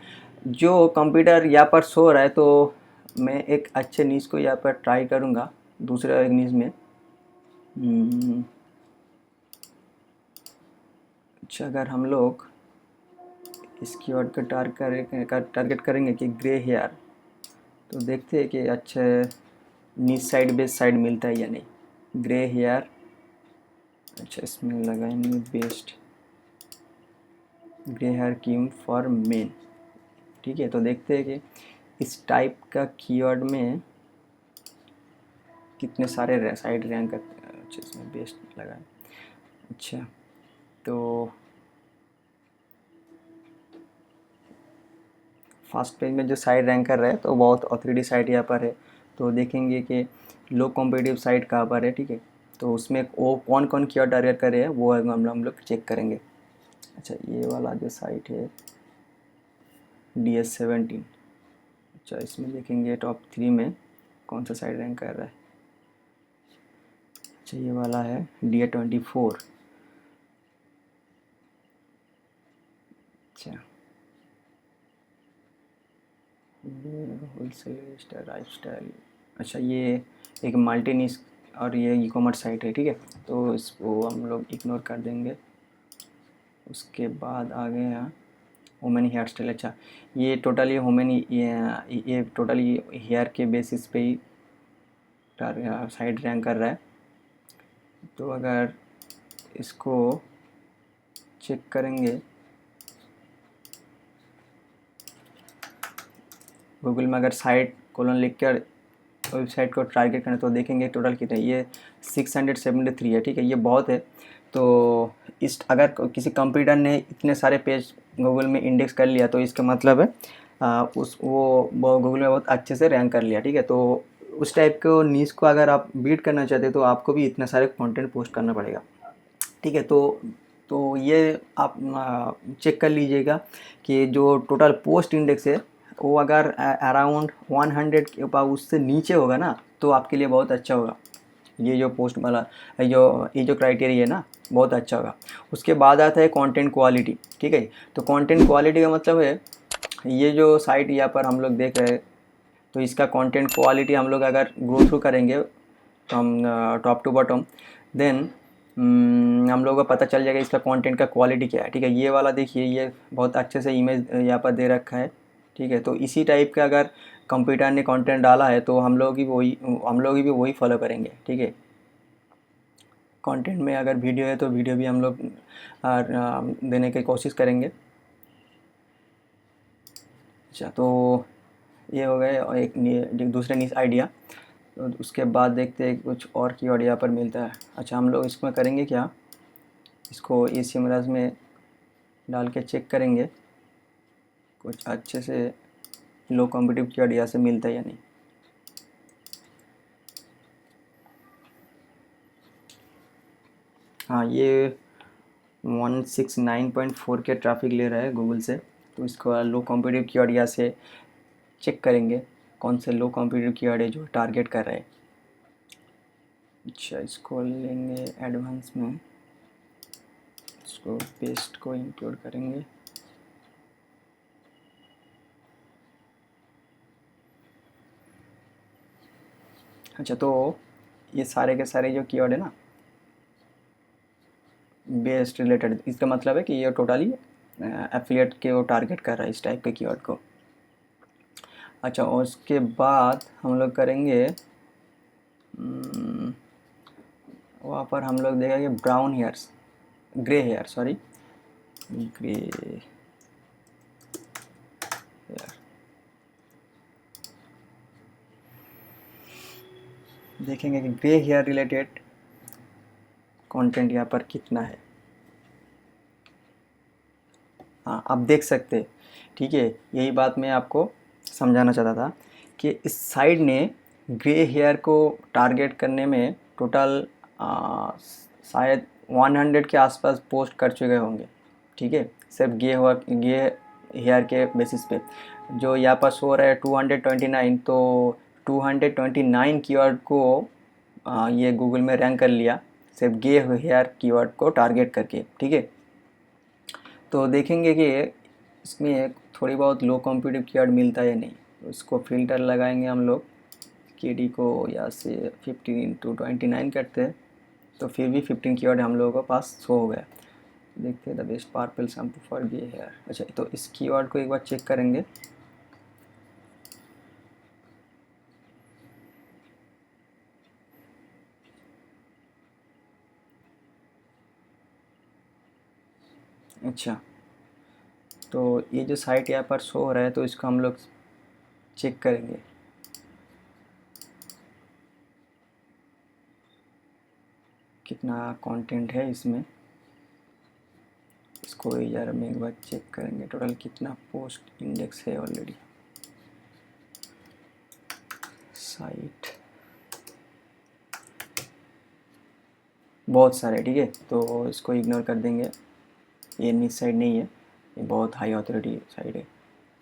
जो कंप्यूटर यहाँ पर शो रहा है, तो मैं एक अच्छे नीच को यहाँ पर ट्राई करूँगा, दूसरे एक नीच में। अच्छा, अगर हम लोग इस कीवर्ड का टारगेट करेंगे कि ग्रे हेयर, तो देखते हैं कि अच्छे नीच साइड बेस साइड मिलता है या नहीं। ग्रे हेयर, अच्छा इसमें लगाएंगे best grey hair cream for men. ठीक है, तो देखते हैं कि इस टाइप का कीवर्ड में कितने सारे साइड रैंक करते हैं। अच्छा, इसमें बेस्ट लगाए। अच्छा, तो फर्स्ट पेज में जो साइड रैंक कर रहा है तो बहुत ऑथोरिटी साइट यहाँ पर है। तो देखेंगे कि लो कॉम्पिटिटिव साइट कहाँ पर है। ठीक है, तो उसमें वो कौन कौन कीवर्ड टारगेट कर रहे हैं वो हम लोग चेक करेंगे। अच्छा, ये वाला जो साइट है DS17, अच्छा इसमें देखेंगे टॉप 3 में कौन सा साइड रैंक कर रहा है। अच्छा, ये वाला है DA24। अच्छा, होलसेल लाइफ स्टाइल, अच्छा ये एक मल्टी निश और ये ई कॉमर्स साइट है। ठीक है, तो इसको हम लोग इग्नोर कर देंगे। उसके बाद आ गया वुमेन हेयर स्टाइल। अच्छा, ये टोटली वुमेन, ये टोटली हेयर के बेसिस पे ही साइड रैंक कर रहा है। तो अगर इसको चेक करेंगे गूगल में, अगर साइट कोलन लिख कर वेबसाइट को टारगेट करें तो देखेंगे टोटल कितने, ये 673 है। ठीक है, ये बहुत है। तो इस अगर किसी कंप्यूटर ने इतने सारे पेज गूगल में इंडेक्स कर लिया तो इसका मतलब है वो गूगल में बहुत अच्छे से रैंक कर लिया। ठीक है, तो उस टाइप के नीश को अगर आप बीट करना चाहते हैं तो आपको भी इतने सारे कंटेंट पोस्ट करना पड़ेगा। ठीक है, तो ये आप चेक कर लीजिएगा कि जो टोटल पोस्ट इंडेक्स है वो अगर अराउंड 100 के ऊपर उससे नीचे होगा ना तो आपके लिए बहुत अच्छा होगा। ये जो पोस्ट वाला ये जो क्राइटेरिया है ना, बहुत अच्छा होगा। उसके बाद आता है कंटेंट क्वालिटी। ठीक है, तो कंटेंट क्वालिटी का मतलब है ये जो साइट यहाँ पर हम लोग देख रहे हैं, तो इसका कंटेंट क्वालिटी हम लोग अगर गो थ्रू करेंगे from top to bottom, then हम लोगों को पता चल जाएगा इसका कंटेंट का क्वालिटी क्या है। ठीक है, ये वाला देखिए, ये बहुत अच्छे से इमेज यहाँ पर दे रखा है। ठीक है, तो इसी टाइप का अगर कंप्यूटर ने कंटेंट डाला है तो हम लोग भी वही फॉलो करेंगे। ठीक है, कंटेंट में अगर वीडियो है तो वीडियो भी हम लोग देने की कोशिश करेंगे। अच्छा, तो ये हो गए एक दूसरे नीस आइडिया। तो उसके बाद देखते हैं कुछ और कीवर्ड यहाँ पर मिलता है। अच्छा, हम लोग इसमें करेंगे क्या, इसको इस इमेज में डाल के चेक करेंगे कुछ अच्छे से लो कॉम्पिटिटिव कीवर्ड यहाँ से मिलता है या नहीं। हाँ, ये 169.4 के ट्रैफिक ले रहा है गूगल से, तो इसको लो कॉम्पिटिटिव कीवर्ड यहाँ से चेक करेंगे कौन से लो कॉम्पिटिटिव कीवर्ड है जो टारगेट कर रहे हैं। अच्छा, इसको लेंगे एडवांस में, इसको पेस्ट को इंक्लूड करेंगे। अच्छा, तो ये सारे के सारे जो कीवर्ड है ना बेस्ट रिलेटेड, इसका मतलब है कि ये टोटली एफिलिएट के वो टारगेट कर रहा है इस टाइप के कीवर्ड को। अच्छा, और उसके बाद हम लोग करेंगे वहाँ पर हम लोग देखेंगे brown hairs, grey hair, sorry grey hair. देखेंगे कि ग्रे हेयर रिलेटेड कंटेंट यहाँ पर कितना है। हाँ, आप देख सकते हैं, ठीक है। यही बात मैं आपको समझाना चाहता था कि इस साइड ने ग्रे हेयर को टारगेट करने में टोटल शायद 100 के आसपास पोस्ट कर चुके होंगे, ठीक है, सिर्फ गे हेयर के बेसिस पे। जो यहाँ पर शो रहा है 229, तो 229 कीवर्ड को ये गूगल में रैंक कर लिया सिर्फ गे हेयर कीवर्ड को टारगेट करके, ठीक है। तो देखेंगे कि इसमें थोड़ी बहुत लो कॉम्पिटिटिव कीवर्ड मिलता है या नहीं। तो इसको फिल्टर लगाएंगे हम लोग, KD को यहाँ से 15/29 करते हैं, तो फिर भी 15 कीवर्ड हम लोगों के पास शो हो गया। देखते हैं the best purple shampoo for grey hair. अच्छा, तो इस कीवर्ड को एक बार चेक करेंगे। अच्छा, तो ये जो साइट यहाँ पर शो हो रहा है, तो इसको हम लोग चेक करेंगे। कितना कंटेंट है इसमें, इसको यार हम एक बार चेक करेंगे टोटल कितना पोस्ट इंडेक्स है ऑलरेडी। साइट बहुत सारे, ठीक है, तो इसको इग्नोर कर देंगे। ये निच साइड नहीं है, ये बहुत हाई ऑथोरिटी साइड है।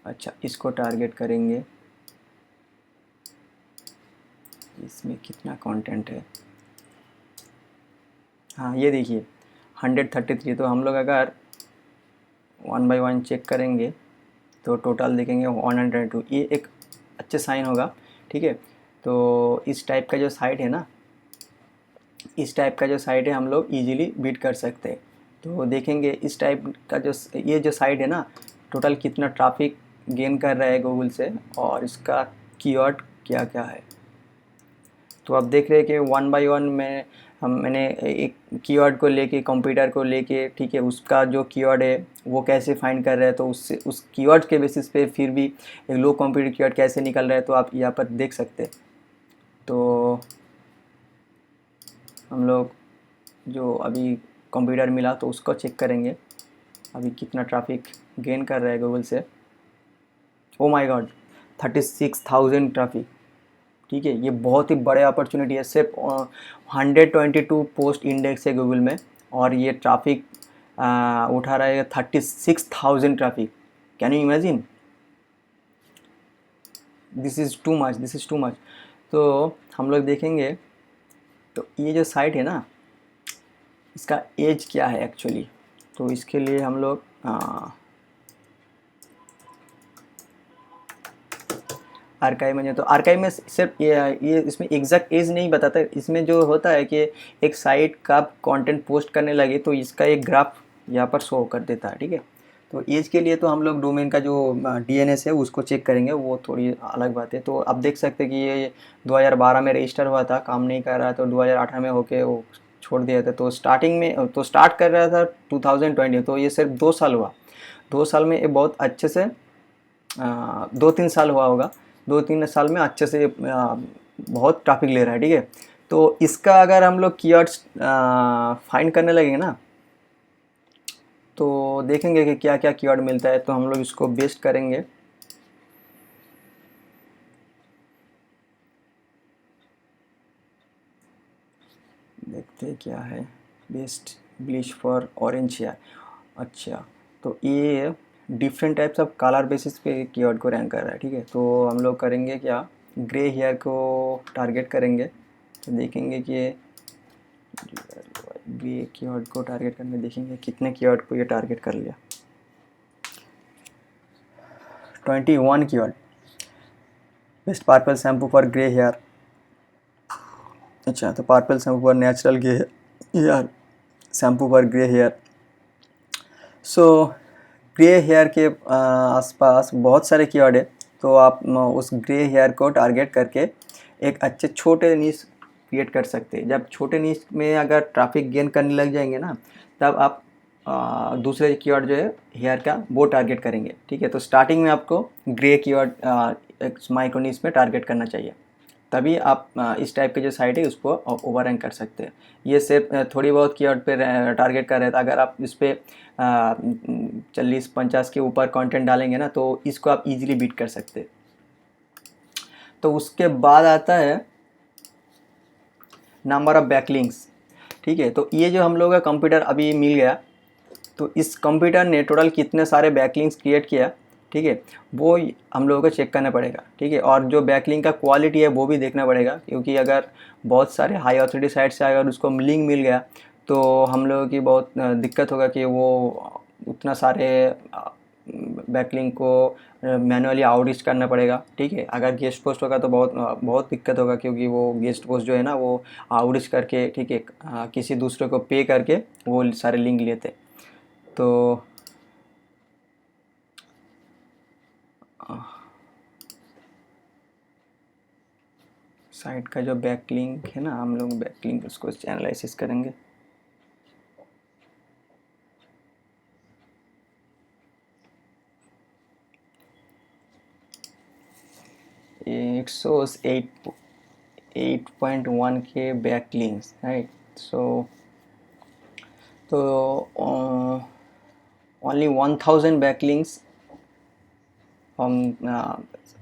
अच्छा, इसको टारगेट करेंगे। इसमें कितना कंटेंट है, हाँ ये देखिए 133। तो हम लोग अगर 1 बाय 1 चेक करेंगे तो टोटल देखेंगे 102। ये एक अच्छे साइन होगा, ठीक है। तो इस टाइप का जो साइट है ना, इस टाइप का जो साइट है हम लोग इजीली बीट कर सकते हैं। तो देखेंगे इस टाइप का जो ये जो साइट है ना, टोटल कितना ट्रैफिक गेन कर रहा है गूगल से, और इसका कीवर्ड क्या क्या है। तो आप देख रहे हैं कि 1 बाय 1 मैंने एक कीवर्ड को लेके, कंप्यूटर को लेके, ठीक है, उसका जो कीवर्ड है वो कैसे फाइंड कर रहा है, तो उससे उस कीवर्ड के बेसिस पे फिर भी एक लो कंप्यूटर कीवर्ड कैसे निकल रहा है, तो आप यहाँ पर देख सकते हैं। तो हम लोग जो अभी कंप्यूटर मिला तो उसको चेक करेंगे अभी कितना ट्रैफिक गेन कर रहा है गूगल से। ओ माय गॉड, 36,000 ट्रैफिक, ठीक है। ये बहुत ही बड़े अपॉर्चुनिटी है। सिर्फ 122 पोस्ट इंडेक्स है गूगल में, और ये ट्रैफिक उठा रहा है 36,000 traffic. Can you imagine, this is too much, this is too much. तो हम लोग देखेंगे, तो ये जो साइट है ना, इसका एज क्या है एक्चुअली। तो इसके लिए हम लोग आर्काइव में, तो आर्काइव में सिर्फ ये इसमें एग्जैक्ट एज नहीं बताता। इसमें जो होता है कि एक साइट का कंटेंट पोस्ट करने लगे तो इसका एक ग्राफ यहाँ पर शो कर देता है, ठीक है। तो एज के लिए तो हम लोग डोमेन का जो DNS है उसको चेक करेंगे, वो थोड़ी अलग बात है। तो आप देख सकते हैं कि ये 2012 में रजिस्टर हुआ था, काम नहीं कर रहा, तो 2018 में होके वो छोड़ दिया था। तो स्टार्टिंग में तो स्टार्ट कर रहा था 2020, तो ये सिर्फ 2 साल हुआ। 2 साल में ये बहुत अच्छे से 2-3 साल हुआ होगा, 2-3 साल में अच्छे से बहुत ट्रैफिक ले रहा है, ठीक है। तो इसका अगर हम लोग कीवर्ड्स फाइंड करने लगेंगे ना, तो देखेंगे कि क्या क्या कीवर्ड मिलता है। तो हम लोग इसको बेस्ट करेंगे। देखते हैं क्या है, best bleach for orange hair. अच्छा, तो ये different types of colour basis पे कीवर्ड को रैंक कर रहा है, ठीक है। तो हम लोग करेंगे क्या, ग्रे हेयर को टारगेट करेंगे। तो देखेंगे कि ग्रे कीवर्ड को टारगेट करने, देखेंगे कितने कीवर्ड को ये टारगेट कर लिया। 21 keyword, best purple shampoo for grey hair. अच्छा, तो purple shampoo for natural grey hair, shampoo for grey hair. So grey hair के आसपास बहुत सारे कीवर्ड है। तो आप उस ग्रे हेयर को टारगेट करके एक अच्छे छोटे नीश क्रिएट कर सकते हैं। जब छोटे नीश में अगर ट्रैफिक गेन करने लग जाएंगे ना, तब आप दूसरे कीवर्ड जो है हेयर का वो टारगेट करेंगे, ठीक है। तो स्टार्टिंग में आपको ग्रे कीवर्ड एक माइक्रो नीश में टारगेट करना चाहिए। तभी आप इस टाइप के जो साइट है उसको ओवर रैंक कर सकते हैं। ये सिर्फ थोड़ी बहुत कीवर्ड पे टारगेट कर रहे थे। अगर आप इस पर 40-50 के ऊपर कंटेंट डालेंगे ना तो इसको आप इजीली बीट कर सकते हैं। तो उसके बाद आता है नंबर ऑफ बैकलिंक्स। ठीक है, तो ये जो हम लोग का कंप्यूटर अभी मिल गया, तो इस कंप्यूटर ने टोटल कितने सारे बैकलिंक्स क्रिएट किया, ठीक है, वो हम लोगों को चेक करना पड़ेगा। ठीक है, और जो बैकलिंक का क्वालिटी है वो भी देखना पड़ेगा, क्योंकि अगर बहुत सारे हाई ऑथोरिटी साइट से अगर उसको लिंक मिल गया तो हम लोगों की बहुत दिक्कत होगा कि वो उतना सारे बैकलिंक को मैनुअली आउटरीच करना पड़ेगा। ठीक है, अगर गेस्ट पोस्ट होगा तो बहुत दिक्कत होगा, क्योंकि वो गेस्ट पोस्ट जो है ना वो आउटरीच करके, ठीक है, किसी दूसरे को पे करके वो सारे लिंक लेते। तो साइट का जो बैकलिंक है ना, हम लोग बैकलिंक उसको एनालिसिस करेंगे। It shows 8.1 के backlinks, right? So only 1000 backlinks from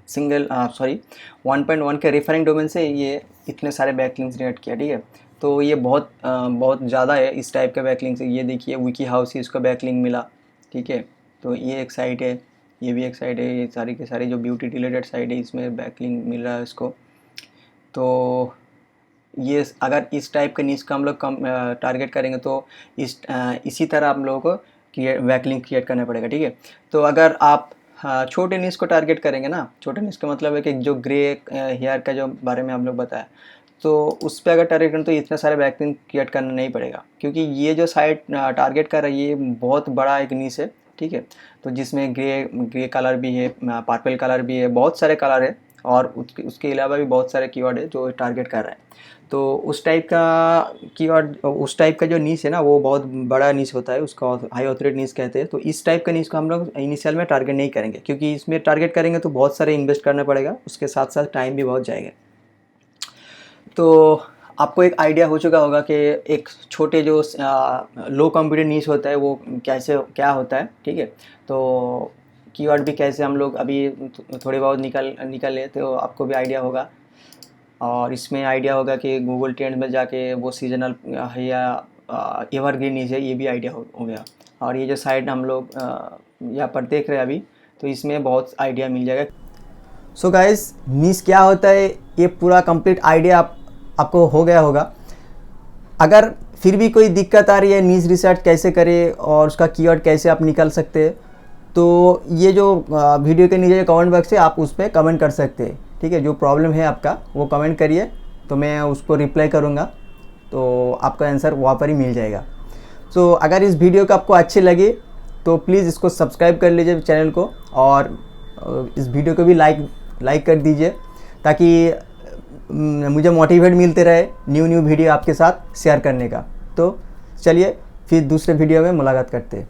single 1.1 के रेफरिंग डोमेन से ये इतने सारे बैकलिंक्स जनरेट किया। ठीक है, तो ये बहुत ज़्यादा है इस टाइप का बैकलिंक्स। ये देखिए विकी हाउस ही इसका बैकलिंक मिला। ठीक है, तो ये एक साइट है, ये भी एक साइट है, ये सारी के सारी जो ब्यूटी रिलेटेड साइट है इसमें बैकलिंक मिल रहा है इसको। तो ये अगर इस टाइप के नीच का हम लोग कम टारगेट करेंगे तो इसी तरह आप लोगों को बैकलिंक क्रिएट करना पड़ेगा। ठीक है, तो अगर आप छोटे नीच को टारगेट करेंगे ना, छोटे नीच का मतलब है कि जो ग्रे हेयर का जो बारे में हम लोग बताया, तो उस पर अगर टारगेट करें तो इतने सारे बैकलिंक क्रिएट करना नहीं पड़ेगा, क्योंकि ये जो साइट टारगेट कर रही है ये बहुत बड़ा एक नीच है। ठीक है, तो जिसमें ग्रे कलर भी है, पर्पल कलर भी है, बहुत सारे कलर है, और उसके अलावा भी बहुत सारे कीवर्ड है जो टारगेट कर रहे हैं। तो उस टाइप का कीवर्ड, उस टाइप का जो नीच है ना वो बहुत बड़ा नीच होता है, उसका हाई ऑथोरिटी नीच कहते हैं। तो इस टाइप का नीच को हम लोग इनिशियल में टारगेट नहीं करेंगे, क्योंकि इसमें टारगेट करेंगे तो बहुत सारे इन्वेस्ट करना पड़ेगा, उसके साथ साथ टाइम भी बहुत जाएगा। तो आपको एक आइडिया हो चुका होगा कि एक छोटे जो लो कंप्यूटर नीच होता है वो क्या होता है। ठीक है, तो कीवर्ड भी कैसे हम लोग अभी थोड़े बहुत निकल ले, तो आपको भी आइडिया होगा। और इसमें आइडिया होगा कि गूगल ट्रेंड में जाके वो सीजनल है या एवरग्रीन नीच है, ये भी आइडिया हो गया। और ये जो साइट हम लोग यहाँ पर देख रहे हैं अभी, तो इसमें बहुत आइडिया मिल जाएगा। सो गाइस, नीच क्या होता है ये पूरा कंप्लीट आइडिया आपको हो गया होगा। अगर फिर भी कोई दिक्कत आ रही है नीच रिसर्च कैसे करें और उसका कीवर्ड कैसे आप निकाल सकते हैं, तो ये जो वीडियो के नीचे कमेंट बॉक्स है आप उस पर कमेंट कर सकते हैं। ठीक है, जो प्रॉब्लम है आपका वो कमेंट करिए, तो मैं उसको रिप्लाई करूँगा, तो आपका आंसर वहाँ पर ही मिल जाएगा। सो अगर इस वीडियो को आपको अच्छी लगी तो प्लीज़ इसको सब्सक्राइब कर लीजिए चैनल को, और इस वीडियो को भी लाइक कर दीजिए, ताकि मुझे मोटिवेट मिलते रहे न्यू वीडियो आपके साथ शेयर करने का। तो चलिए फिर दूसरे वीडियो में मुलाकात करते हैं।